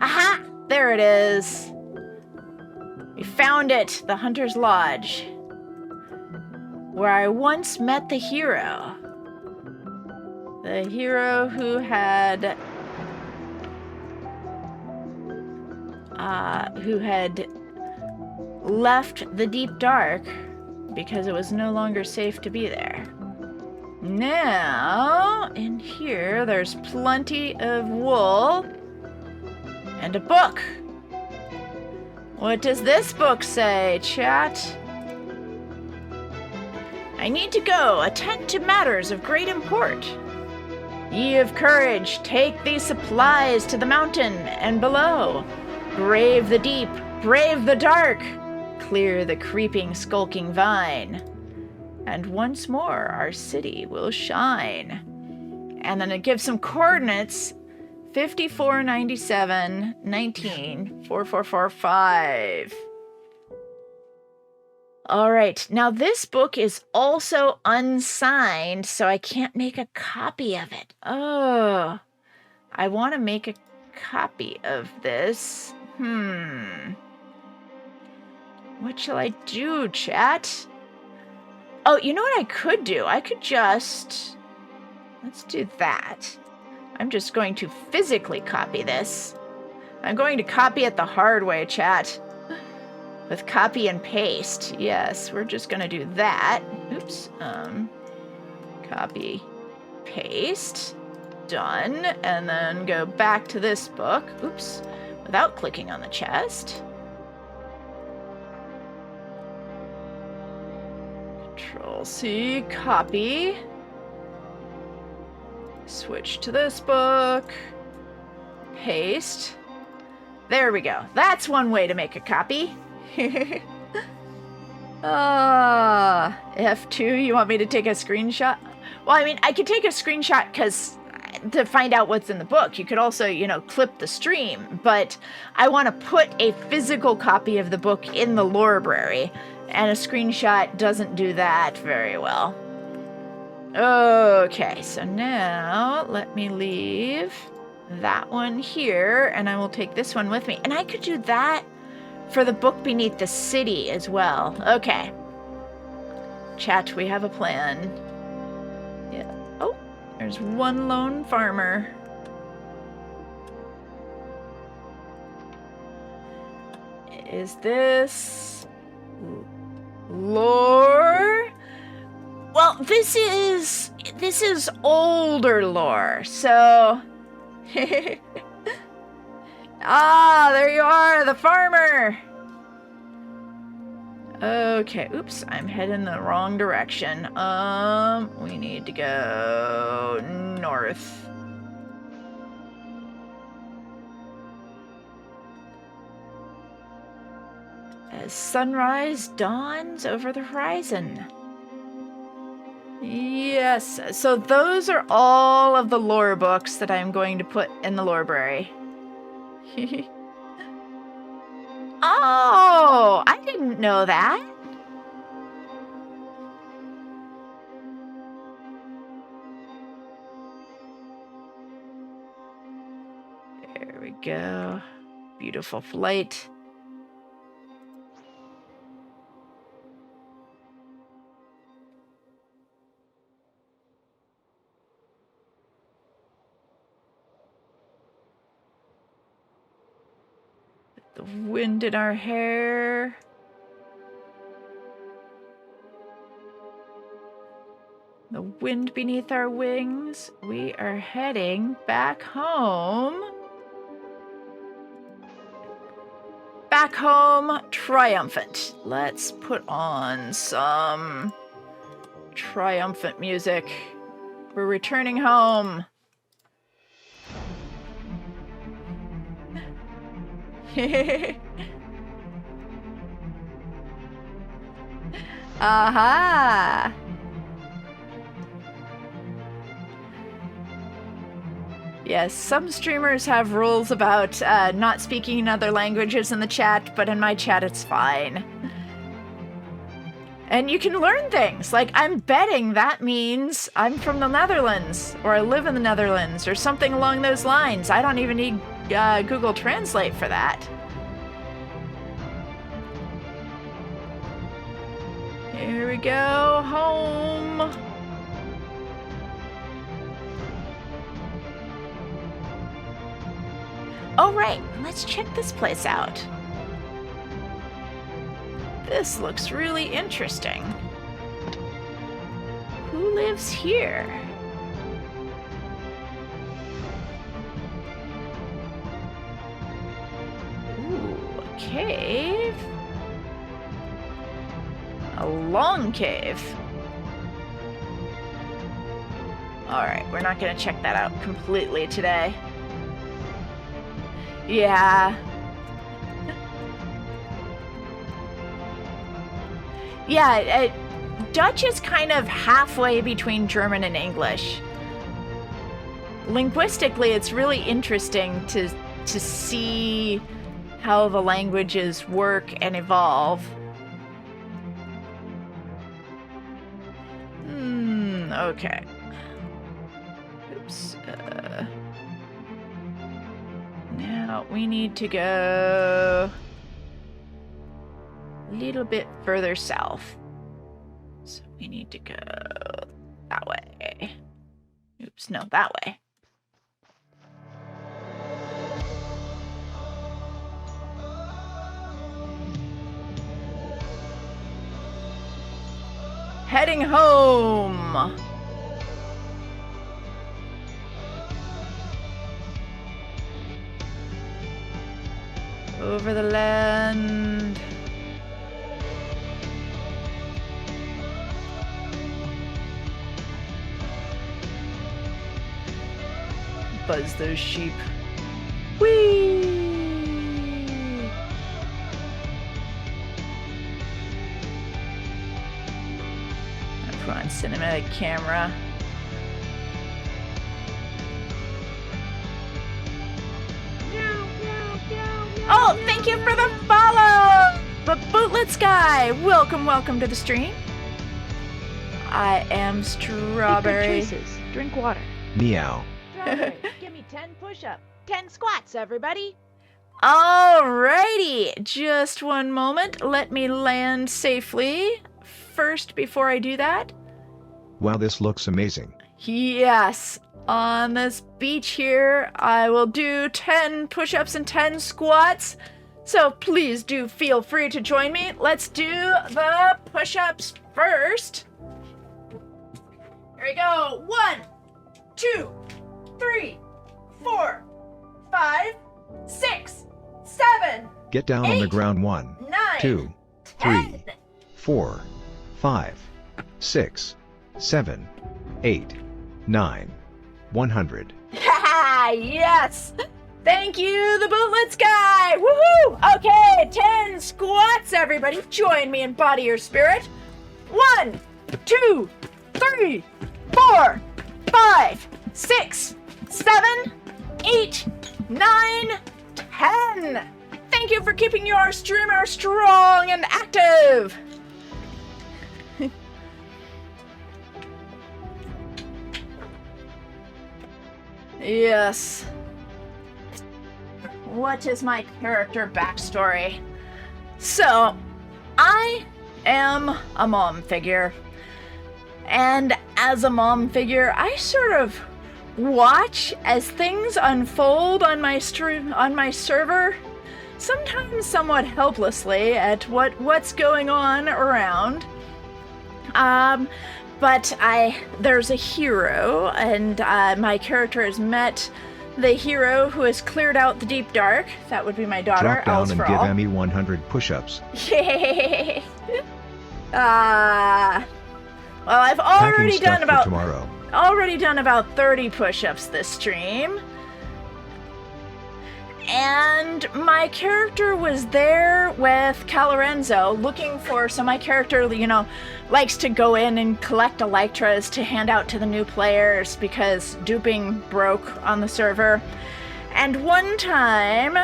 A: Aha! There it is. We found it, the Hunter's Lodge, where I once met the hero. The hero who had left the deep dark because it was no longer safe to be there. Now, in here, there's plenty of wool and a book. What does this book say, chat? I need to go, attend to matters of great import. Ye of courage, take these supplies to the mountain and below. Brave the deep, brave the dark. Clear the creeping, skulking vine. And once more our city will shine. And then it gives some coordinates. 5497 19 4445. All right, now this book is also unsigned, so I can't make a copy of it. Oh, I want to make a copy of this. What shall I do, chat? Oh, you know what I could do? I could just... Let's do that. I'm just going to physically copy this. I'm going to copy it the hard way, chat. With copy and paste. Yes, we're just going to do that. Oops. Copy, paste. Done. And then go back to this book. Oops. Without clicking on the chest. Control-C, copy. Switch to this book. Paste. There we go. That's one way to make a copy. F2, you want me to take a screenshot? Well, I mean, I could take a screenshot because to find out what's in the book. You could also, clip the stream, but I want to put a physical copy of the book in the Lorebrary, and a screenshot doesn't do that very well. Okay, so now let me leave that one here, and I will take this one with me. And I could do that for the book beneath the city as well. Okay. Chat, we have a plan. Yeah. Oh, there's one lone farmer. Is this lore? Well, this is older lore, so ah, there you are, the farmer. Okay, oops, I'm heading the wrong direction. We need to go north. As sunrise dawns over the horizon. Yes, so those are all of the lore books that I'm going to put in the Lorebrary. Oh, I didn't know that. There we go. Beautiful flight. The wind in our hair. The wind beneath our wings. We are heading back home. Back home triumphant. Let's put on some triumphant music. We're returning home. Aha! Yes, some streamers have rules about not speaking in other languages in the chat, but in my chat it's fine. And you can learn things, like I'm betting that means I'm from the Netherlands, or I live in the Netherlands, or something along those lines. I don't even need Google Translate for that. Here we go, home. Oh right, let's check this place out. This looks really interesting. Who lives here? Ooh, a cave. A long cave. Alright, we're not gonna check that out completely today. Yeah. Yeah, Dutch is kind of halfway between German and English. Linguistically, it's really interesting to see how the languages work and evolve. Okay. Oops. Now we need to go a little bit further south. So we need to go that way. Oops, no, that way. Heading home. Over the land. Buzz those sheep. Whee! I'll put on cinematic camera. Oh, thank you for the follow! But Bootlets Guy, welcome to the stream. I am Strawberry.
B: Make good choices. Drink water.
C: Meow.
B: Strawberry, give me 10 push-ups. 10 squats, everybody.
A: Alrighty, just one moment. Let me land safely first before I do that.
C: Wow, this looks amazing.
A: Yes, on this beach here, I will do 10 push-ups and 10 squats. So please do feel free to join me. Let's do the push-ups first. Here we go. 1, 2, 3, 4, 5, 6, 7.
C: Get down on the ground. 1,
A: 9,
C: 2,
A: 10.
C: 3, 4, 5, 6, 7, 8, 9, 100.
A: Yes! Thank you, the bootlets guy! Woohoo! Okay, 10 squats, everybody. Join me in body or spirit. 1, 2, 3, 4, 5, 6, 7, 8, 9, 10. Thank you for keeping your streamer strong and active. Yes. What is my character backstory? So, I am a mom figure. And as a mom figure, I sort of watch as things unfold on my server, sometimes somewhat helplessly at what's going on around. But there's a hero, and my character has met the hero who has cleared out the deep dark. That would be my daughter,
C: Drop down
A: Alice
C: and
A: for
C: give
A: all.
C: Emmy 100 push-ups.
A: Yay! Well, I've
C: Packing
A: already
C: stuff
A: done
C: for tomorrow.
A: about 30 push-ups this stream. And my character was there with Calorenzo looking for, so my character, likes to go in and collect elytras to hand out to the new players because duping broke on the server. And one time,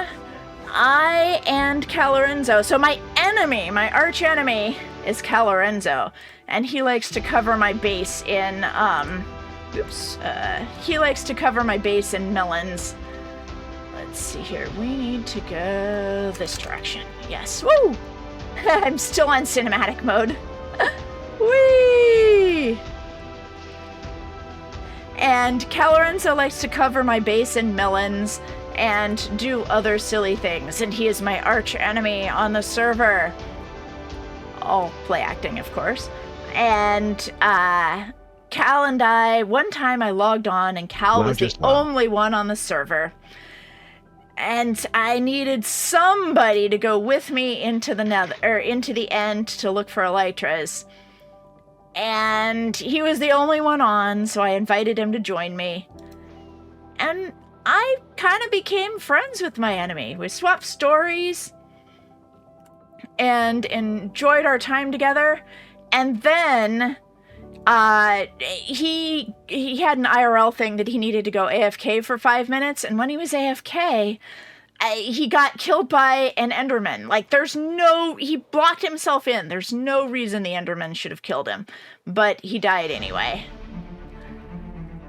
A: I and Calorenzo, so my enemy, my arch enemy, is Calorenzo, and he likes to cover my base in, he likes to cover my base in melons. Let's see here. We need to go this direction. Yes. Woo! I'm still on cinematic mode. Whee! And Calorenzo likes to cover my base in melons and do other silly things, and he is my arch enemy on the server. All play acting, of course. And Cal and I, one time I logged on, and Cal was the only one on the server. And I needed somebody to go with me into the nether, or into the end to look for elytras. And he was the only one on, so I invited him to join me. And I kind of became friends with my enemy. We swapped stories and enjoyed our time together. And then he had an IRL thing that he needed to go AFK for 5 minutes, and when he was AFK, he got killed by an Enderman. He blocked himself in. There's no reason the Enderman should have killed him, but he died anyway.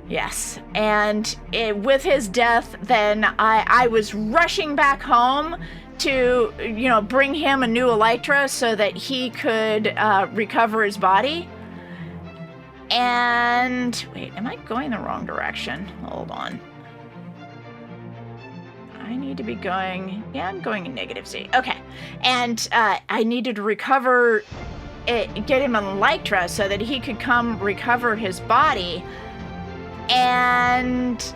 A: Yes, and with his death, then I was rushing back home to, bring him a new elytra so that he could recover his body. And wait, am I going the wrong direction? Hold on. I need to be going, I'm going in -Z. Okay. And I needed to recover it, get him an elytra so that he could come recover his body. And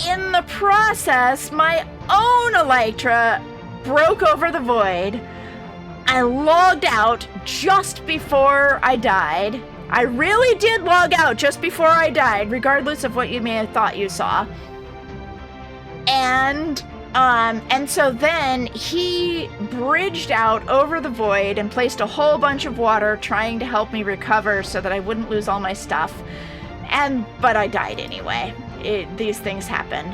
A: in the process, my own elytra broke over the void. I logged out just before I died. I really did log out just before I died, regardless of what you may have thought you saw. And so then he bridged out over the void and placed a whole bunch of water trying to help me recover so that I wouldn't lose all my stuff. But I died anyway. These things happen.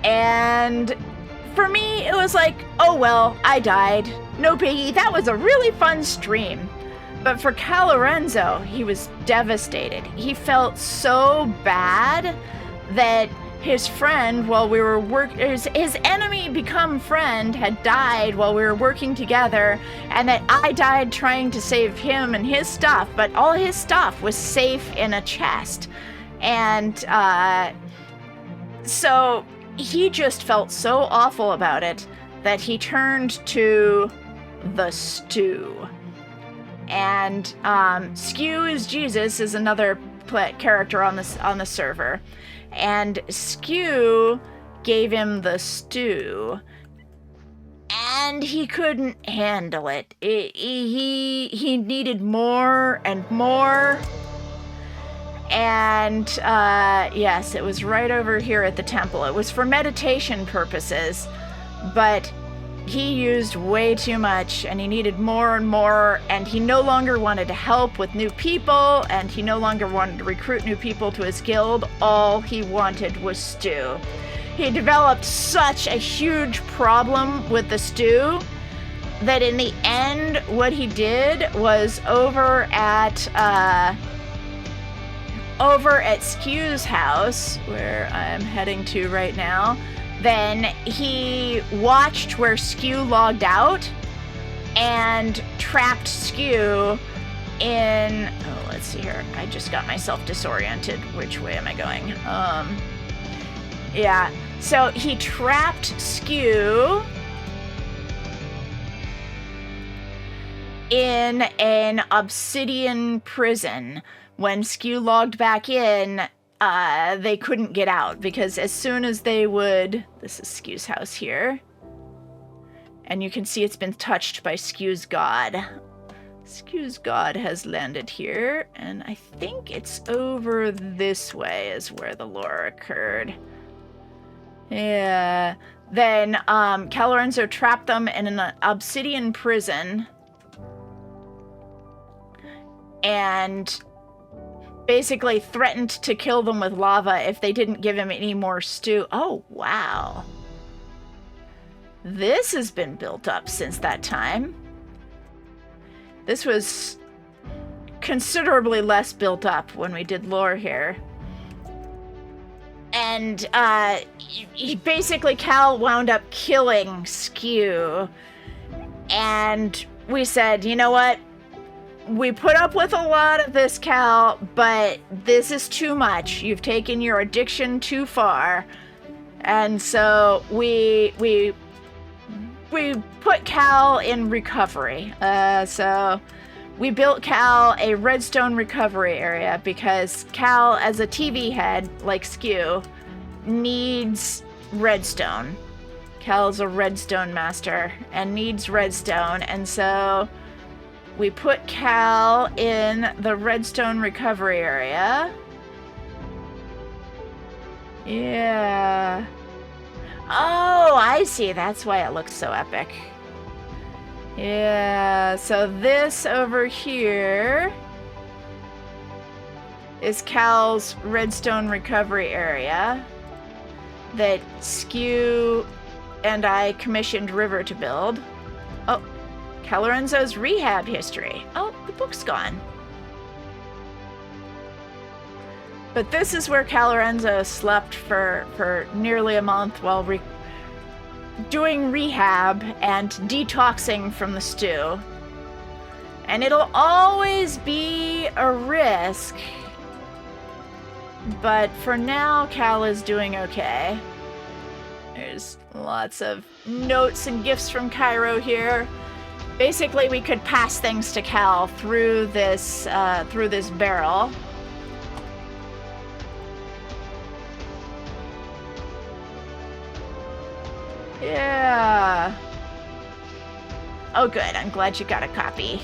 A: And for me, it was like, oh well, I died. No biggie. That was a really fun stream. But for Cal Lorenzo, he was devastated. He felt so bad that his friend, while we were his enemy become friend had died while we were working together, and that I died trying to save him and his stuff, but all his stuff was safe in a chest. And so he just felt so awful about it that he turned to the stew. And Skew is Jesus is another character on the server. And Skew gave him the stew, and he couldn't handle it. He needed more and more. And yes, it was right over here at the temple. It was for meditation purposes, but he used way too much, and he needed more and more, and he no longer wanted to help with new people, and he no longer wanted to recruit new people to his guild. All he wanted was stew. He developed such a huge problem with the stew that in the end, what he did was over at Skew's house, where I'm heading to right now, then he watched where Skew logged out and trapped Skew in... Oh, let's see here. I just got myself disoriented. Which way am I going? Yeah. So he trapped Skew in an obsidian prison. When Skew logged back in, they couldn't get out, because as soon as they would... This is Skew's house here. And you can see it's been touched by Skew's god. Skew's god has landed here, and I think it's over this way is where the lore occurred. Yeah. Then Cal Lorenzo trapped them in an obsidian prison. And basically threatened to kill them with lava if they didn't give him any more stew. Oh, wow. This has been built up since that time. This was considerably less built up when we did lore here. And basically Cal wound up killing Skew. And we said, you know what? We put up with a lot of this, Cal, but this is too much. You've taken your addiction too far. And so we put Cal in recovery. So we built Cal a redstone recovery area because Cal, as a TV head, like Skew, needs redstone. Cal's a redstone master and needs redstone, and so we put Cal in the redstone recovery area. Yeah. Oh, I see. That's why it looks so epic. Yeah, so this over here is Cal's redstone recovery area that Skew and I commissioned River to build. Oh, Cal Lorenzo's rehab history. Oh, the book's gone. But this is where Cal Lorenzo slept for nearly a month while doing rehab and detoxing from the stew. And it'll always be a risk. But for now, Cal is doing okay. There's lots of notes and gifts from Cairo here. Basically, we could pass things to Cal through this barrel. Yeah. Oh, good. I'm glad you got a copy.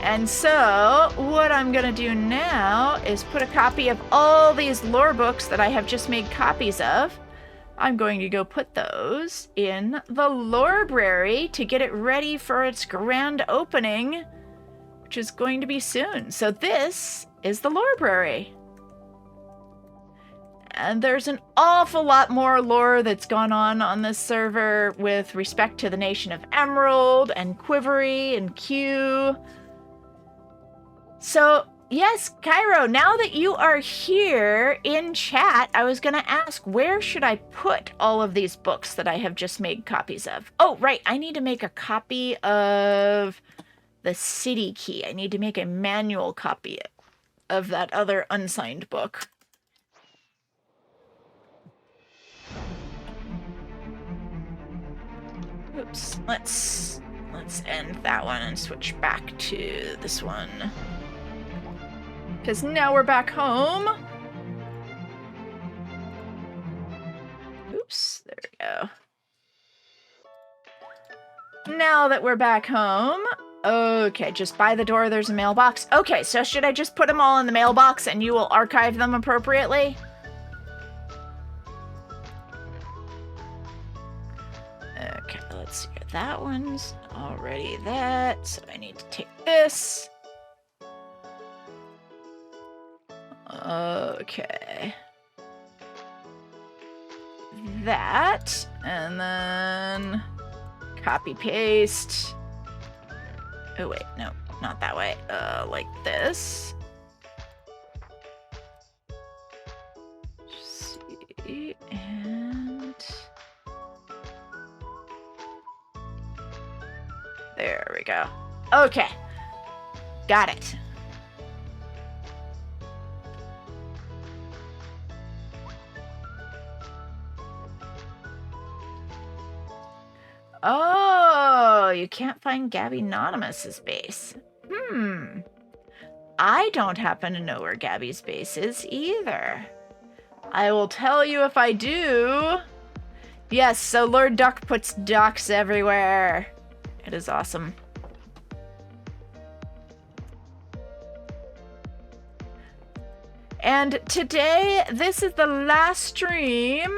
A: And so, what I'm going to do now is put a copy of all these lore books that I have just made copies of. I'm going to go put those in the Lorebrary to get it ready for its grand opening, which is going to be soon. So this is the Lorebrary. And there's an awful lot more lore that's gone on this server with respect to the Nation of Emerald and Quivery and Q. So, yes, Cairo, now that you are here in chat, I was going to ask, where should I put all of these books that I have just made copies of? Oh, right, I need to make a copy of the City Key. I need to make a manual copy of that other unsigned book. Oops, let's end that one and switch back to this one. Because now we're back home. Oops, there we go. Now that we're back home, okay, just by the door there's a mailbox. Okay, so should I just put them all in the mailbox and you will archive them appropriately? Okay, let's see. That one's already that, so I need to take this. Okay. That, and then copy paste. Oh wait, no, not that way. Like this. See, and there we go. Okay, got it. Oh, you can't find Gabby Anonymous's base. I don't happen to know where Gabby's base is either. I will tell you if I do. Yes, so Lord Duck puts ducks everywhere. It is awesome. And today, this is the last stream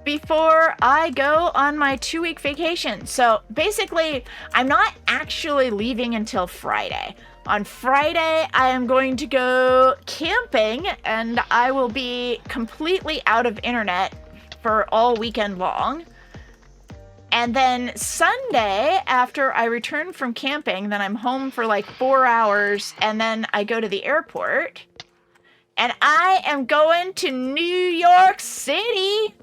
A: before I go on my 2-week vacation. So basically, I'm not actually leaving until Friday. On Friday, I am going to go camping, and I will be completely out of internet for all weekend long. And then Sunday, after I return from camping, then I'm home for like 4 hours, and then I go to the airport. And I am going to New York City.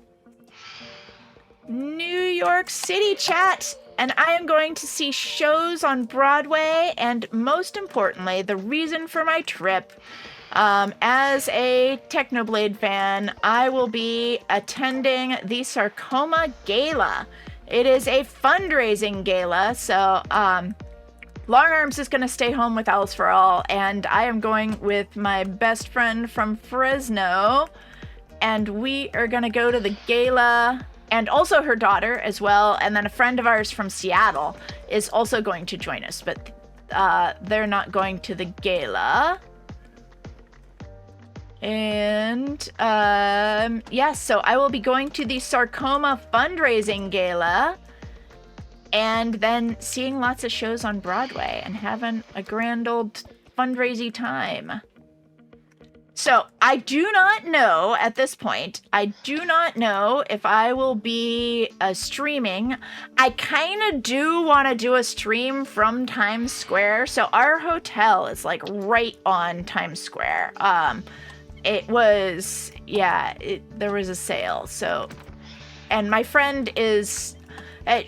A: New York City, chat, and I am going to see shows on Broadway, and most importantly, the reason for my trip, as a Technoblade fan, I will be attending the Sarcoma Gala. It is a fundraising gala, so Long Arms is going to stay home with Owls for All, and I am going with my best friend from Fresno, and we are going to go to the gala. And also her daughter as well, and then a friend of ours from Seattle is also going to join us, but they're not going to the gala. And yeah, so I will be going to the Sarcoma fundraising gala, and then seeing lots of shows on Broadway and having a grand old fundraising time. So, I do not know at this point, I do not know if I will be streaming. I kind of do want to do a stream from Times Square. So, our hotel is like right on Times Square. It was, yeah, there was a sale. So, and my friend is,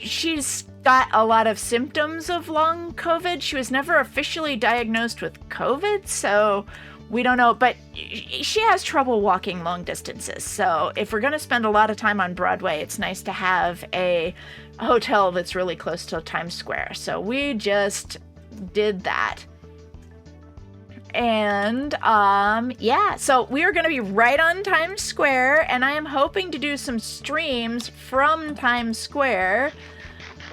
A: she's got a lot of symptoms of long COVID. She was never officially diagnosed with COVID, so we don't know, but she has trouble walking long distances. So if we're going to spend a lot of time on Broadway, it's nice to have a hotel that's really close to Times Square. So we just did that. And yeah, so we are going to be right on Times Square, and I am hoping to do some streams from Times Square.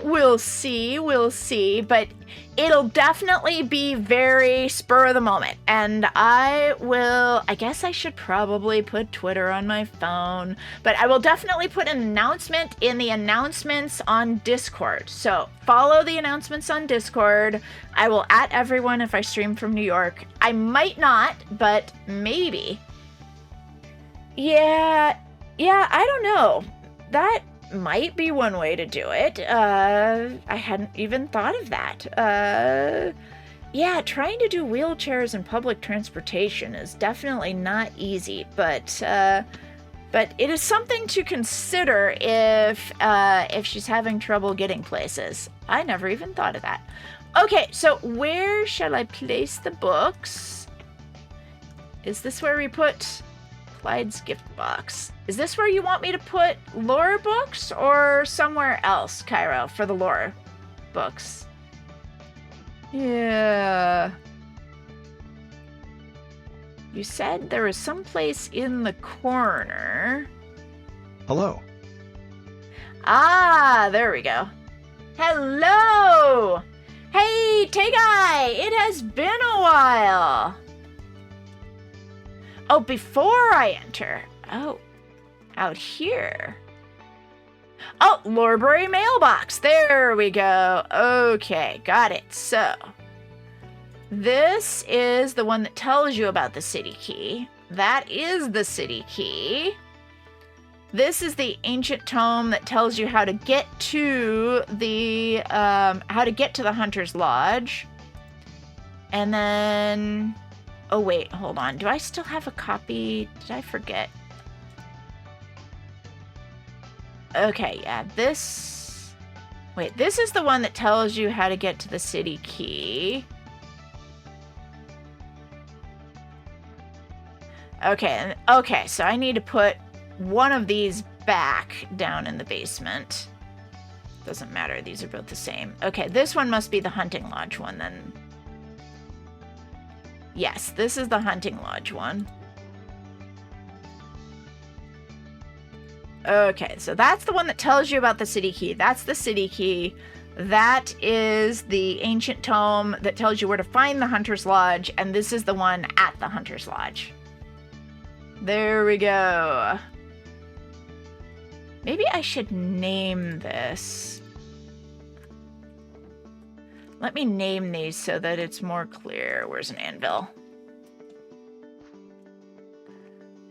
A: We'll see, but it'll definitely be very spur of the moment. And I guess I should probably put Twitter on my phone, but I will definitely put an announcement in the announcements on Discord. So follow the announcements on Discord. I will @ everyone if I stream from New York. I might not, but maybe. Yeah, I don't know. That might be one way to do it. I hadn't even thought of that. Yeah, trying to do wheelchairs in public transportation is definitely not easy, but it is something to consider if she's having trouble getting places. I never even thought of that. Okay, so where shall I place the books? Is this where we put Clyde's gift box? Is this where you want me to put lore books or somewhere else, Cairo, for the lore books? Yeah. You said there was some place in the corner.
C: Hello.
A: Ah, there we go. Hello! Hey, Tay-Guy! It has been a while! Oh, before I enter. Oh, out here. Oh, Lorebrary mailbox. There we go. Okay, got it. So, this is the one that tells you about the city key. That is the city key. This is the ancient tome that tells you how to get to the Hunter's Lodge. And then, oh wait, hold on. Do I still have a copy? Did I forget? Okay, yeah, this is the one that tells you how to get to the city key. Okay, so I need to put one of these back down in the basement. Doesn't matter, these are both the same. Okay, this one must be the Hunting Lodge one then. Yes, this is the Hunting Lodge one. Okay, so that's the one that tells you about the city key. That's the city key. That is the ancient tome that tells you where to find the Hunter's Lodge, and this is the one at the Hunter's Lodge. There we go. Maybe I should name this. Let me name these so that it's more clear. Where's an anvil?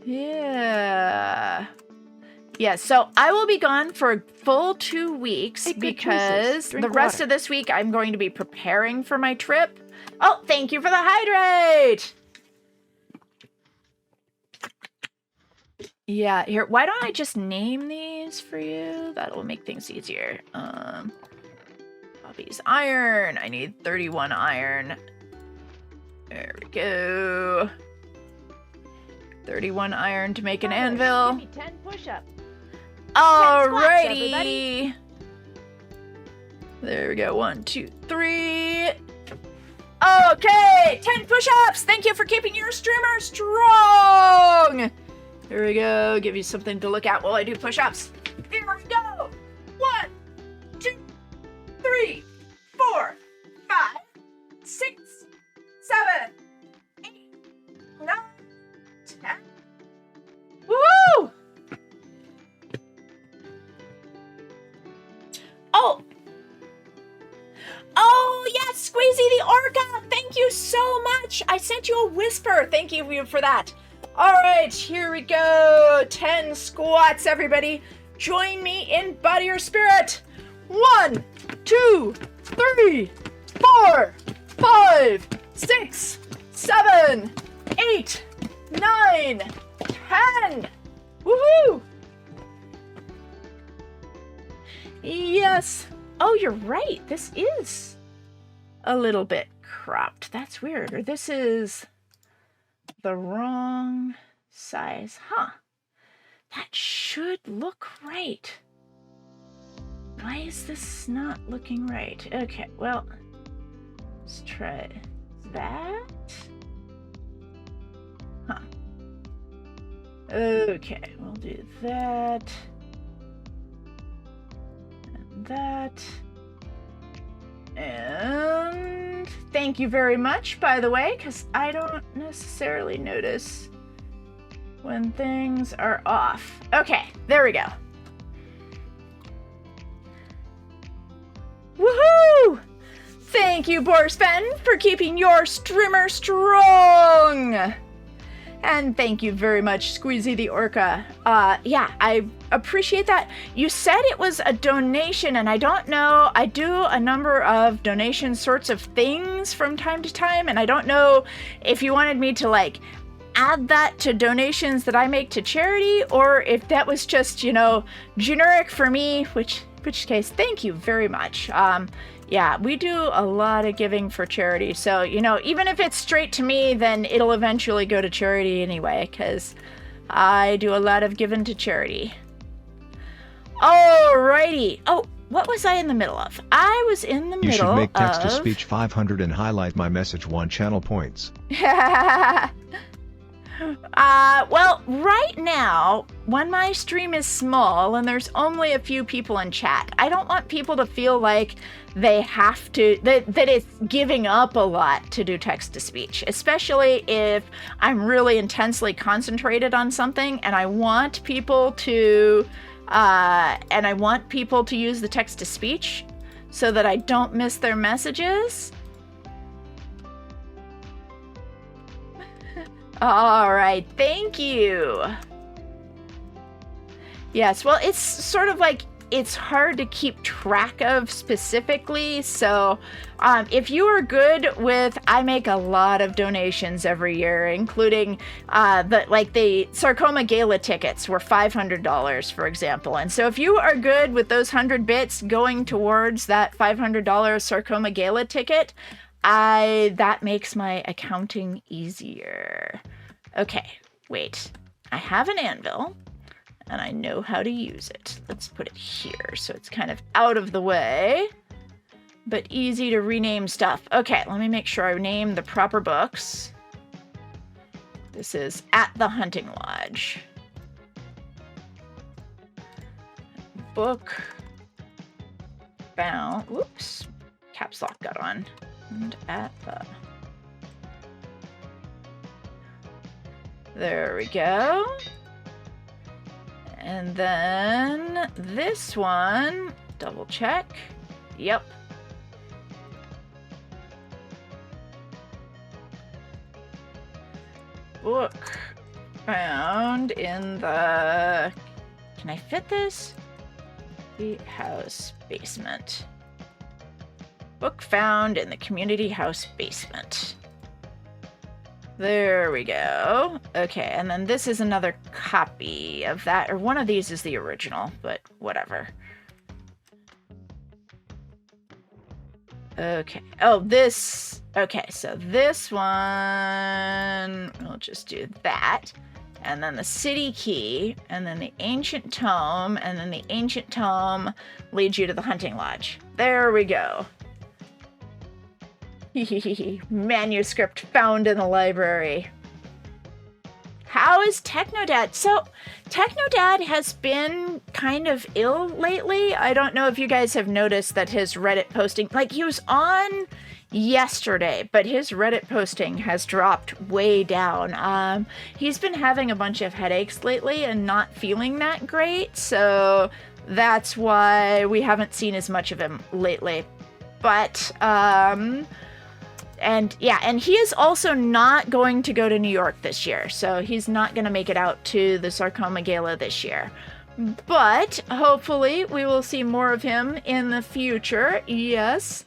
A: Yeah. Yeah, so I will be gone for a full 2 weeks because the rest of this week I'm going to be preparing for my trip. Oh, thank you for the hydrate! Yeah, here, why don't I just name these for you? That'll make things easier. Bobby's iron. I need 31 iron. There we go. 31 iron to make an anvil.
B: Give me 10 push-ups.
A: Alrighty. There we go. 1, 2, 3. Okay, 10 push-ups. Thank you for keeping your streamer strong. There we go. Give you something to look at while I do push-ups. Here we go. 1, 2, 3, 4, 5, 6, 7, 8, 9, 10. Woo! Oh, yes, Squeezy the Orca. Thank you so much. I sent you a whisper. Thank you for that. All right, here we go. 10 squats, everybody. Join me in body or spirit. 1, 2, 3, 4, 5, 6, 7, 8, 9, 10. Woohoo! Yes. Oh, you're right. This is a little bit cropped. That's weird. Or this is the wrong size. Huh. That should look right. Why is this not looking right? Okay, well, let's try that. Huh. Okay, we'll do that. And that. And thank you very much, by the way, because I don't necessarily notice when things are off. Okay, there we go. Woohoo! Thank you, Borspen, for keeping your streamer strong. And thank you very much, Squeezy the Orca. Yeah, I appreciate that. You said it was a donation, and I don't know. I do a number of donation sorts of things from time to time, and I don't know if you wanted me to, like, add that to donations that I make to charity, or if that was just, you know, generic for me, which case, thank you very much. Yeah, we do a lot of giving for charity, so, you know, even if it's straight to me, then it'll eventually go to charity anyway, because I do a lot of giving to charity. Alrighty. Oh, what was I in the middle of? I was in the middle of...
C: You should make text-to-speech 500 and highlight my message 1 channel points.
A: Well, right now, when my stream is small and there's only a few people in chat, I don't want people to feel like they have to, that it's giving up a lot to do text-to-speech, especially if I'm really intensely concentrated on something and I want people to, use the text-to-speech so that I don't miss their messages. All right, thank you. Yes, well, it's sort of like, it's hard to keep track of specifically, so if you are good with, I make a lot of donations every year, including the Sarcoma Gala tickets were $500, for example, and so if you are good with those 100 bits going towards that $500 Sarcoma Gala ticket, that makes my accounting easier. Okay, wait. I have an anvil, and I know how to use it. Let's put it here, so it's kind of out of the way, but easy to rename stuff. Okay, let me make sure I name the proper books. This is At the Hunting Lodge. Book found... Whoops. Caps lock got on. And at the... There we go. And then this one, double check. Yep. Book found in the... Can I fit this? The house basement. Book found in the community house basement. There we go. Okay, and then this is another copy of that, or one of these is the original, but whatever. Okay. Oh, this... Okay, so this one... We'll just do that. And then the city key, and then the ancient tome, and then the ancient tome leads you to the hunting lodge. There we go. Manuscript found in the library. How is Technodad? So, Technodad has been kind of ill lately. I don't know if you guys have noticed that his Reddit posting, like, he was on yesterday, but his Reddit posting has dropped way down. He's been having a bunch of headaches lately and not feeling that great, so that's why we haven't seen as much of him lately. But, and yeah, and he is also not going to go to New York this year, so he's not going to make it out to the Sarcoma Gala this year. But hopefully we will see more of him in the future, yes.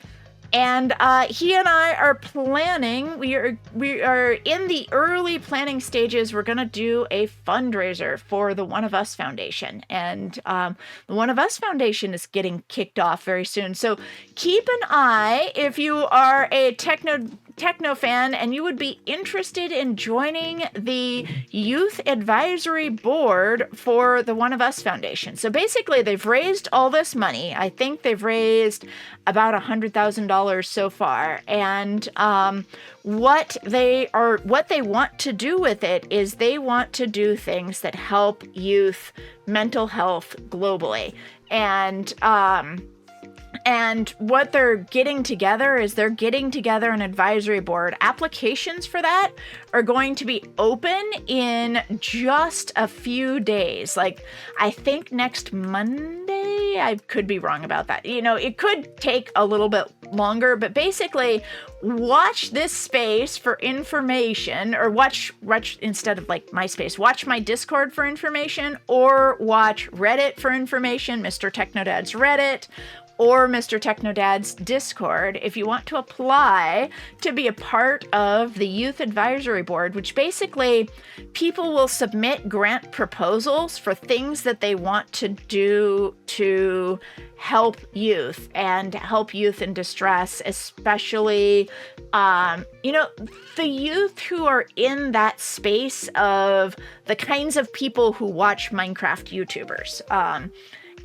A: And he and I are planning, we are in the early planning stages. We're going to do a fundraiser for the One of Us Foundation. And the One of Us Foundation is getting kicked off very soon. So keep an eye if you are a techno fan and you would be interested in joining the youth advisory board for the One of Us Foundation. So basically they've raised all this money. I think they've raised about $100,000 so far, and what they want to do with it is they want to do things that help youth mental health globally, and And what they're getting together is they're getting together an advisory board. Applications for that are going to be open in just a few days. Like, I think next Monday. I could be wrong about that. You know, it could take a little bit longer, but basically watch this space for information, or watch instead of like MySpace, watch my Discord for information, or watch Reddit for information, Mr. Technodad's Reddit, or Mr. Technodad's Discord if you want to apply to be a part of the Youth Advisory Board, which basically people will submit grant proposals for things that they want to do to help youth and help youth in distress, especially, the youth who are in that space of the kinds of people who watch Minecraft YouTubers.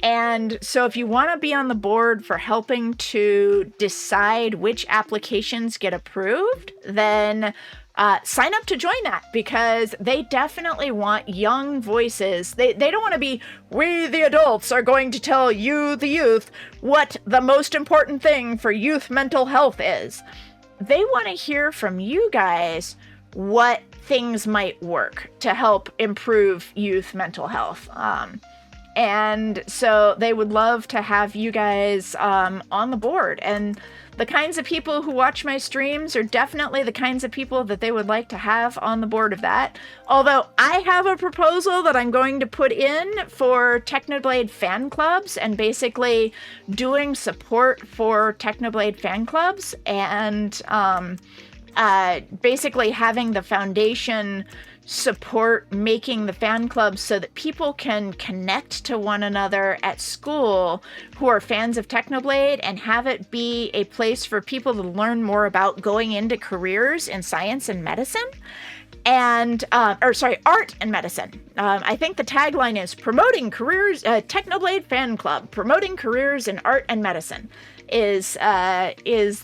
A: And so if you want to be on the board for helping to decide which applications get approved, then sign up to join that, because they definitely want young voices. They don't want to be, we the adults are going to tell you, the youth, what the most important thing for youth mental health is. They want to hear from you guys what things might work to help improve youth mental health. And so they would love to have you guys on the board. And the kinds of people who watch my streams are definitely the kinds of people that they would like to have on the board of that. Although I have a proposal that I'm going to put in for Technoblade fan clubs, and basically doing support for Technoblade fan clubs, and basically having the foundation support making the fan clubs so that people can connect to one another at school who are fans of Technoblade, and have it be a place for people to learn more about going into careers in science and medicine, and art and medicine. I think the tagline is promoting careers, Technoblade fan club, promoting careers in art and medicine is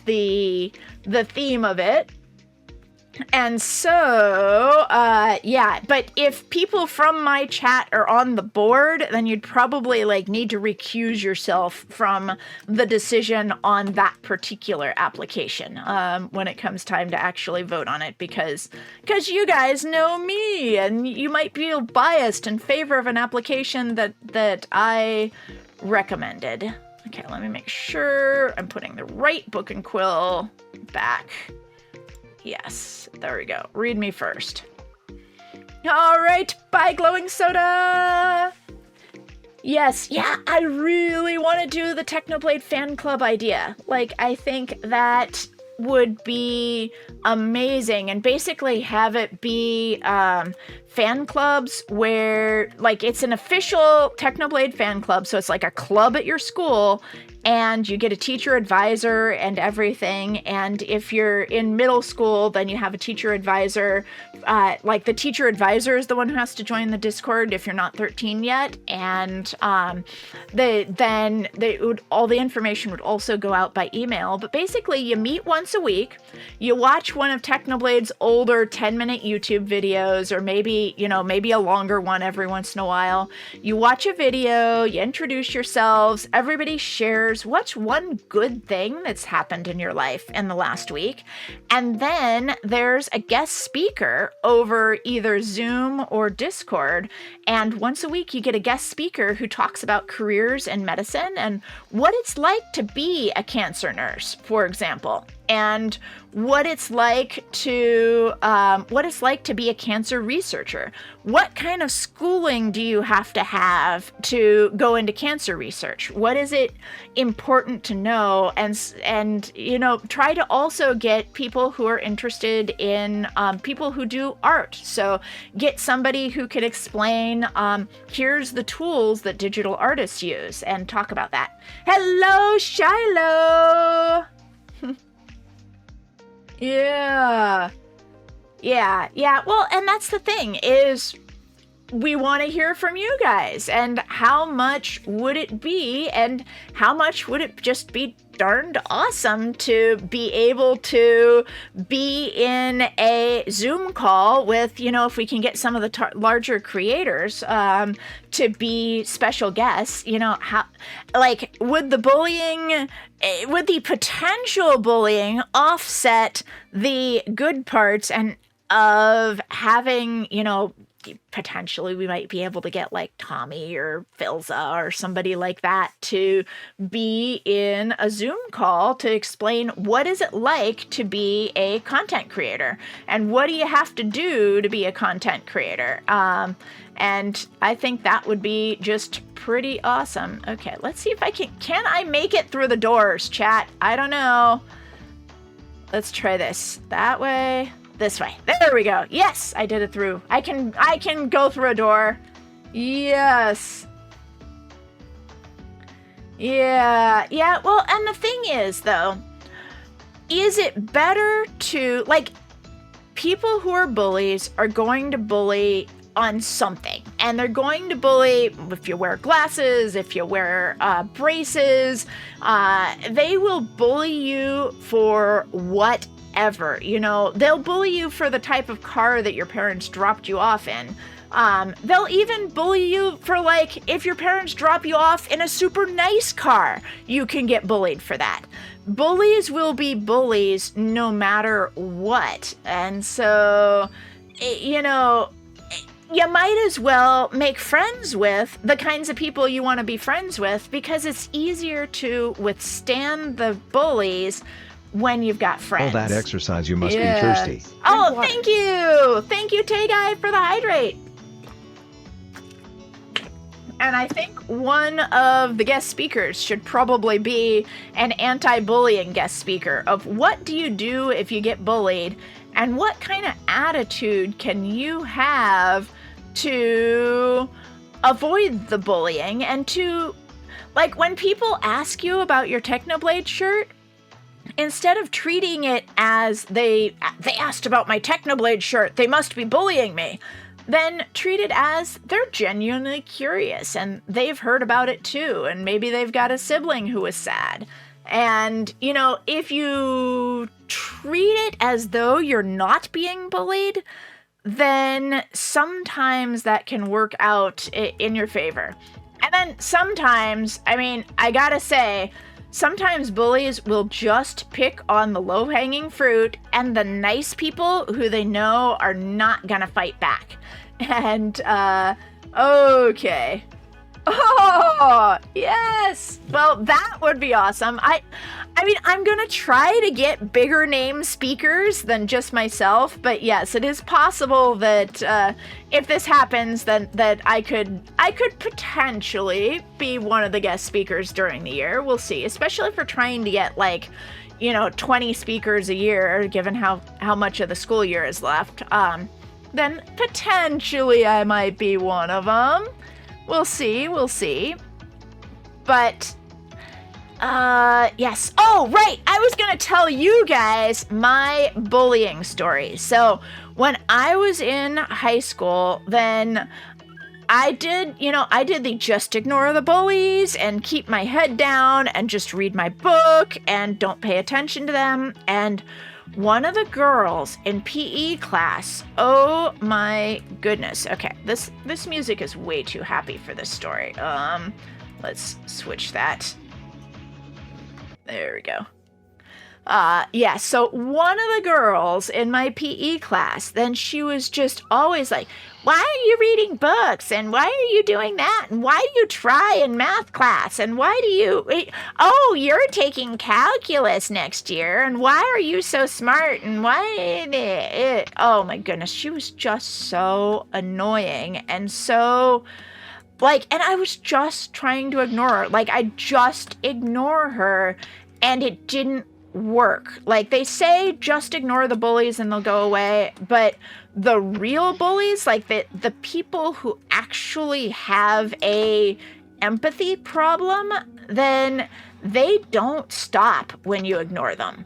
A: the theme of it. And so, but if people from my chat are on the board, then you'd probably need to recuse yourself from the decision on that particular application when it comes time to actually vote on it, because you guys know me, and you might feel biased in favor of an application that I recommended. Okay, let me make sure I'm putting the right book and quill back. Yes, there we go. Read me first. All right, bye, glowing soda. Yes, yeah, I really want to do the Technoblade fan club idea. I think that would be amazing, and basically have it be fan clubs where it's an official Technoblade fan club, so it's like a club at your school, and you get a teacher advisor and everything. And if you're in middle school, then you have a teacher advisor. The teacher advisor is the one who has to join the Discord if you're not 13 yet. And all the information would also go out by email. But basically, you meet once a week. You watch one of Technoblade's older 10-minute YouTube videos, or maybe a longer one every once in a while. You watch a video, you introduce yourselves, everybody shares what's one good thing that's happened in your life in the last week. And then there's a guest speaker over either Zoom or Discord. And once a week, you get a guest speaker who talks about careers in medicine and what it's like to be a cancer nurse, for example, and what it's like to be a cancer researcher. What kind of schooling do you have to go into cancer research? What is it important to know? And try to also get people who are interested in people who do art. So get somebody who could explain, here's the tools that digital artists use, and talk about that. Hello, Shiloh! Yeah. Well, and that's the thing is, we want to hear from you guys. And how much would it be? And how much would it just be darned awesome to be able to be in a Zoom call with, if we can get some of the larger creators to be special guests, how, like, would the potential bullying offset the good parts and of having, potentially we might be able to get like Tommy or Philza or somebody like that to be in a Zoom call to explain what is it like to be a content creator and what do you have to do to be a content creator. And I think that would be just pretty awesome. Okay, let's see if I can I make it through the doors, chat? I don't know. Let's try this. That way. This way. There we go. Yes, I did it through. I can go through a door. Yes. Yeah. Yeah, well, and the thing is, though, is it better to, like, people who are bullies are going to bully on something. And they're going to bully if you wear glasses, if you wear braces. They will bully you for whatever. They'll bully you for the type of car that your parents dropped you off in. They'll even bully you for, like, if your parents drop you off in a super nice car, you can get bullied for that. Bullies will be bullies no matter what. And so, you might as well make friends with the kinds of people you want to be friends with, because it's easier to withstand the bullies when you've got friends.
C: All that exercise, you must be thirsty.
A: Oh, thank you. Thank you, Tay Guy, for the hydrate. And I think one of the guest speakers should probably be an anti-bullying guest speaker of what do you do if you get bullied and what kind of attitude can you have to avoid the bullying and to, like, when people ask you about your Technoblade shirt, instead of treating it as they asked about my Technoblade shirt, they must be bullying me, then treat it as they're genuinely curious and they've heard about it too, and maybe they've got a sibling who is sad. And, if you treat it as though you're not being bullied, then sometimes that can work out in your favor. And then sometimes, I gotta say, sometimes bullies will just pick on the low-hanging fruit and the nice people who they know are not gonna fight back. And, okay. Oh, yes! Well, that would be awesome. I'm gonna try to get bigger name speakers than just myself, but yes, it is possible that, if this happens, then that I could potentially be one of the guest speakers during the year. We'll see, especially if we're trying to get, 20 speakers a year, given how much of the school year is left. Then potentially I might be one of them. We'll see. But, yes. Oh, right! I was gonna tell you guys my bullying story. So, when I was in high school, then I did the just ignore the bullies and keep my head down and just read my book and don't pay attention to them. And one of the girls in PE class, oh my goodness. Okay, this music is way too happy for this story. Let's switch that. There we go. So one of the girls in my PE class, then she was just always like, why are you reading books? And why are you doing that? And why do you try in math class? And why do you, you're taking calculus next year. And why are you so smart? And why, oh my goodness, she was just so annoying and so, and I was just trying to ignore her. I just ignore her and it didn't work. They say just ignore the bullies and they'll go away, but the real bullies, the people who actually have a empathy problem, then they don't stop when you ignore them.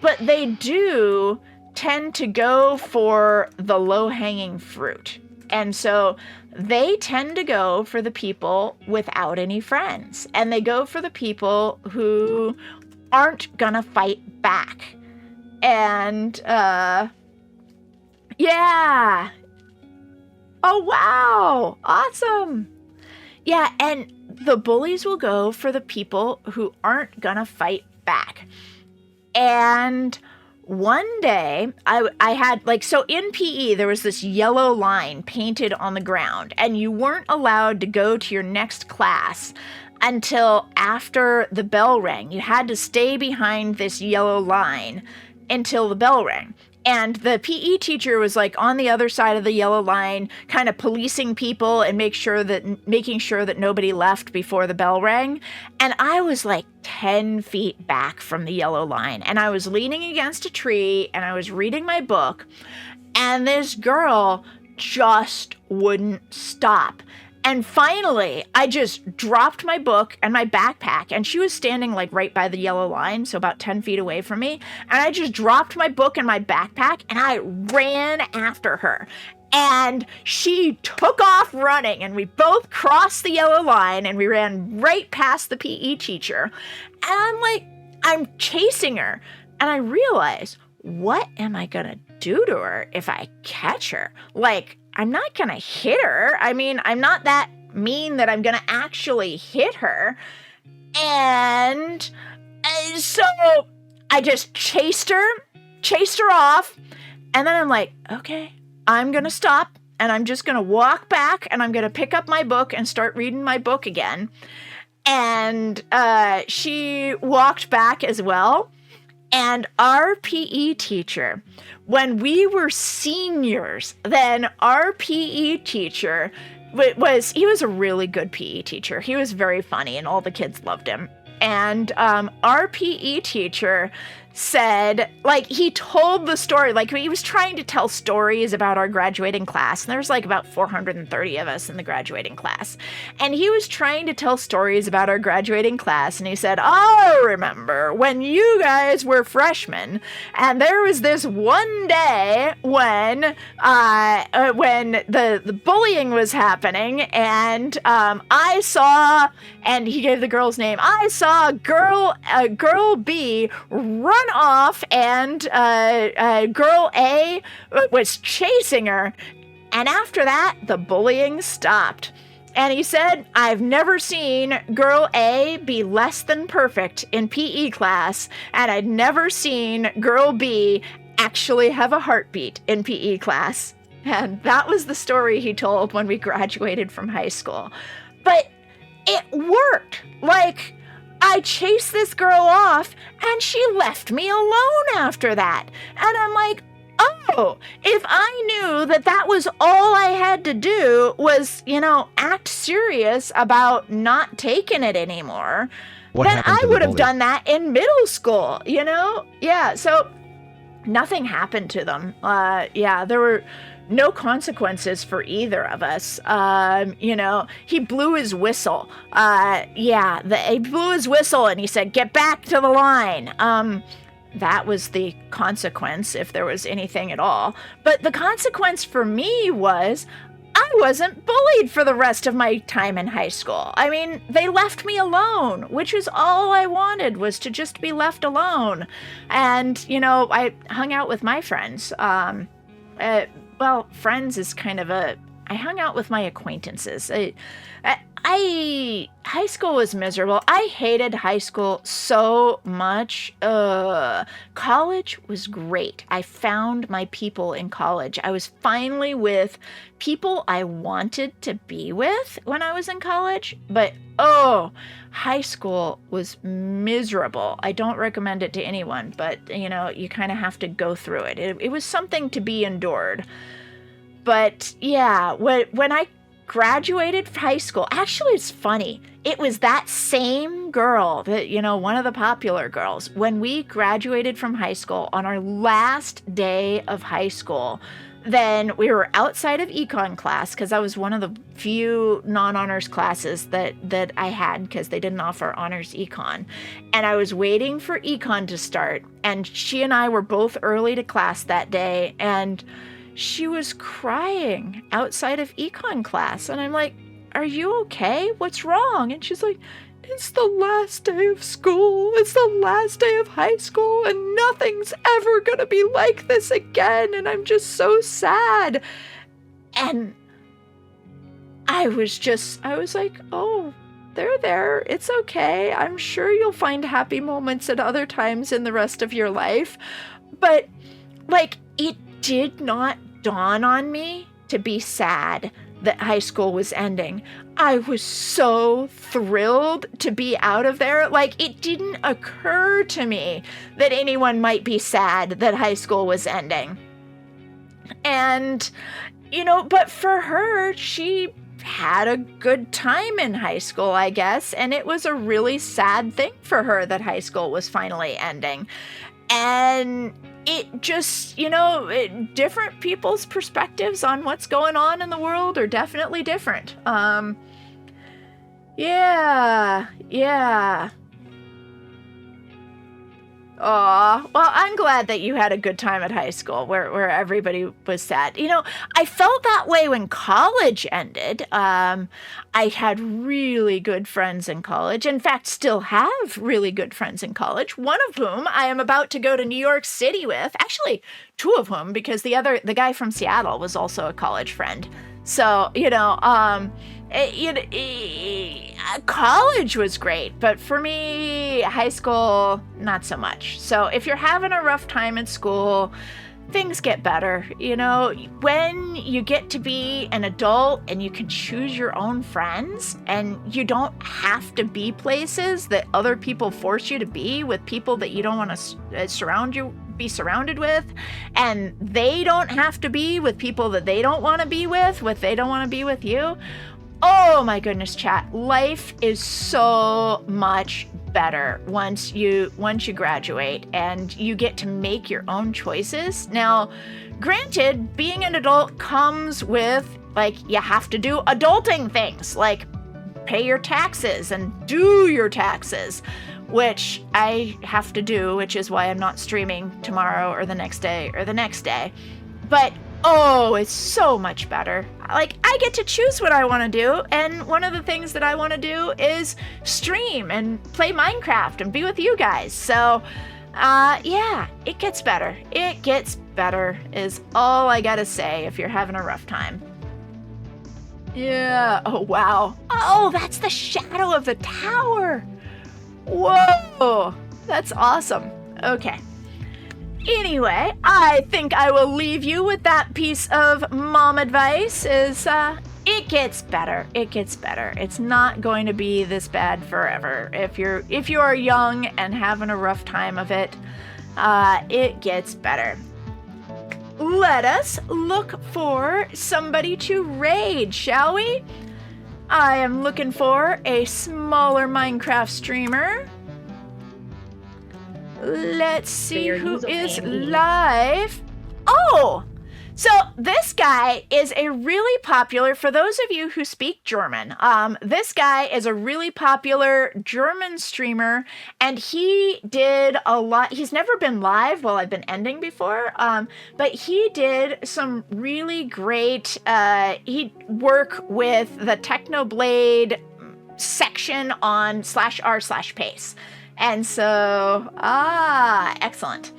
A: But they do tend to go for the low-hanging fruit. And so they tend to go for the people without any friends. And they go for the people who aren't gonna fight back. And, yeah. Oh, wow. Awesome. Yeah, and the bullies will go for the people who aren't gonna fight back. And one day, I had, like, so in PE, there was this yellow line painted on the ground, and you weren't allowed to go to your next class until after the bell rang. You had to stay behind this yellow line until the bell rang. And the PE teacher was like on the other side of the yellow line, kind of policing people and making sure that nobody left before the bell rang. And I was like 10 feet back from the yellow line, and I was leaning against a tree and I was reading my book, and this girl just wouldn't stop. And finally, I just dropped my book and my backpack, and she was standing like right by the yellow line, so about 10 feet away from me. And I just dropped my book and my backpack, and I ran after her. And she took off running, and we both crossed the yellow line, and we ran right past the PE teacher. And I'm chasing her, and I realize, what am I gonna do to her if I catch her? Like, I'm not going to hit her. I mean, I'm not that mean that I'm going to actually hit her. And so I just chased her off. And then I'm like, okay, I'm going to stop, and I'm just going to walk back, and I'm going to pick up my book and start reading my book again. And she walked back as well. And our PE teacher, when we were seniors, then our PE teacher he was a really good PE teacher. He was very funny, and all the kids loved him. And our PE teacher said, like, he told the story, like, he was trying to tell stories about our graduating class, and there's like about 430 of us in the graduating class, and he was trying to tell stories about our graduating class, and he said, I remember when you guys were freshmen, and there was this one day when the bullying was happening, and I saw, and he gave the girl's name, I saw girl B run off, and girl A was chasing her, and after that the bullying stopped. And he said, I've never seen girl A be less than perfect in PE class, and I'd never seen girl B actually have a heartbeat in PE class. And that was the story he told when we graduated from high school. But it worked. Like, I chased this girl off, and she left me alone after that. And I'm like, oh, if I knew that was all I had to do was, act serious about not taking it anymore, then I would have done that in middle school, Yeah, so nothing happened to them. There were no consequences for either of us. He blew his whistle. He blew his whistle, and he said, get back to the line. That was the consequence, if there was anything at all. But the consequence for me was I wasn't bullied for the rest of my time in high school. I mean, they left me alone, which was all I wanted, was to just be left alone. And, I hung out with my friends. Friends is kind of I hung out with my acquaintances. High school was miserable. I hated high school so much. College was great. I found my people in college. I was finally with people I wanted to be with when I was in college. But, high school was miserable. I don't recommend it to anyone, but, you kind of have to go through it. It was something to be endured. But, yeah, when I graduated high school, actually, it's funny. It was that same girl that, one of the popular girls. When we graduated from high school on our last day of high school, then we were outside of econ class, because that was one of the few non-honors classes that I had, because they didn't offer honors econ. And I was waiting for econ to start, and she and I were both early to class that day, and she was crying outside of econ class. And I'm like, are you okay? What's wrong? And she's like, it's the last day of school. It's the last day of high school, and nothing's ever gonna be like this again. And I'm just so sad. And I was like, oh, they're there. It's okay. I'm sure you'll find happy moments at other times in the rest of your life. But, like, it did not dawn on me to be sad that high school was ending. I was so thrilled to be out of there. Like, it didn't occur to me that anyone might be sad that high school was ending. And, you know, but for her, she had a good time in high school, I guess, and it was a really sad thing for her that high school was finally ending. And it just, you know, different people's perspectives on what's going on in the world are definitely different. Yeah. Aw, well, I'm glad that you had a good time at high school where everybody was sad. You know, I felt that way when college ended. I had really good friends in college. In fact, still have really good friends in college. One of whom I am about to go to New York City with. Actually, two of whom, because the guy from Seattle was also a college friend. So, you know, college was great, but for me, high school, not so much. So if you're having a rough time at school, things get better. You know, when you get to be an adult and you can choose your own friends and you don't have to be places that other people force you to be with people that you don't want to be surrounded with, and they don't have to be with people that they don't want to be with, they don't want to be with you. Oh my goodness, chat. Life is so much better once you graduate and you get to make your own choices. Now, granted, being an adult comes with, like, you have to do adulting things, like pay your taxes and do your taxes, which I have to do, which is why I'm not streaming tomorrow or the next day or the next day. But oh, it's so much better. Like, I get to choose what I want to do, and one of the things that I want to do is stream and play Minecraft and be with you guys. So, yeah, it gets better. It gets better is all I gotta say if you're having a rough time. Yeah, oh wow. Oh, that's the shadow of the tower. Whoa, that's awesome. Okay. Anyway, I think I will leave you with that piece of mom advice is, it gets better. It gets better. It's not going to be this bad forever. If you are young and having a rough time of it, it gets better. Let us look for somebody to raid, shall we? I am looking for a smaller Minecraft streamer. Let's see who is live. Oh, so this guy is a really popular, for those of you who speak German, this guy is a really popular German streamer, and he did a lot. He's never been live while I've been ending before, but he did some really great, he'd work with the Technoblade section on /r/pace. And so, excellent.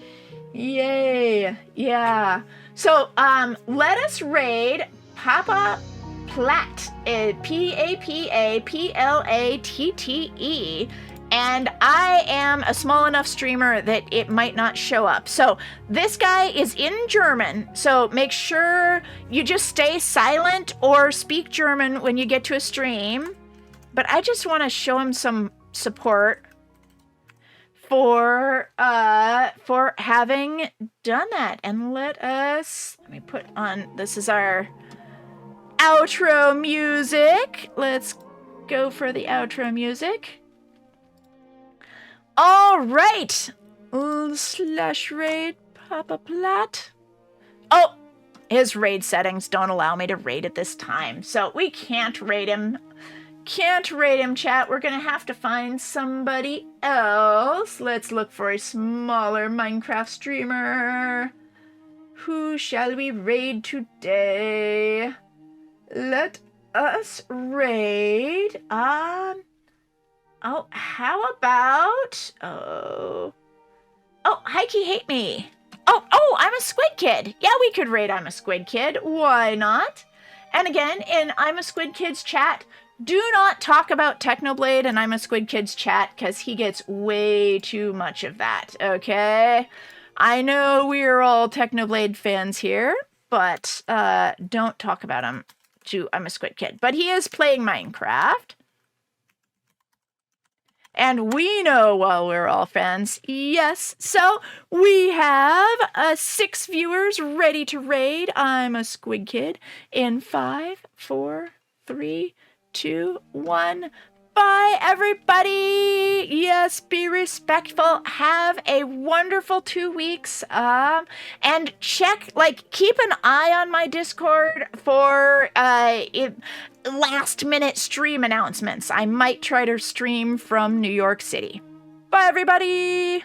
A: Yay. Yeah. So, let us raid Papa Platte, Papaplatte, and I am a small enough streamer that it might not show up. So, this guy is in German, so make sure you just stay silent or speak German when you get to a stream. But I just want to show him some support for having done that. And let me put on, this is our outro music. Let's go for the outro music. All right. /raid Papa Platte. Oh, his raid settings don't allow me to raid at this time, so we can't raid him. Can't raid him, chat. We're gonna have to find somebody else. Let's look for a smaller Minecraft streamer. Who shall we raid today? Let us raid. Oh, how about... Oh, Heike Hate Me. Oh, I'm a Squid Kid. Yeah, we could raid I'm a Squid Kid. Why not? And again, in I'm a Squid Kid's chat, do not talk about Technoblade and I'm a Squid Kid's chat, because he gets way too much of that, okay? I know we're all Technoblade fans here, but don't talk about him to I'm a Squid Kid. But he is playing Minecraft. And we know while we're all fans, yes. So we have 6 viewers ready to raid I'm a Squid Kid in 5, 4, 3, 2, 1. Bye, everybody. Yes, be respectful. Have a wonderful 2 weeks. And check, keep an eye on my Discord for last minute stream announcements. I might try to stream from New York City. Bye, everybody.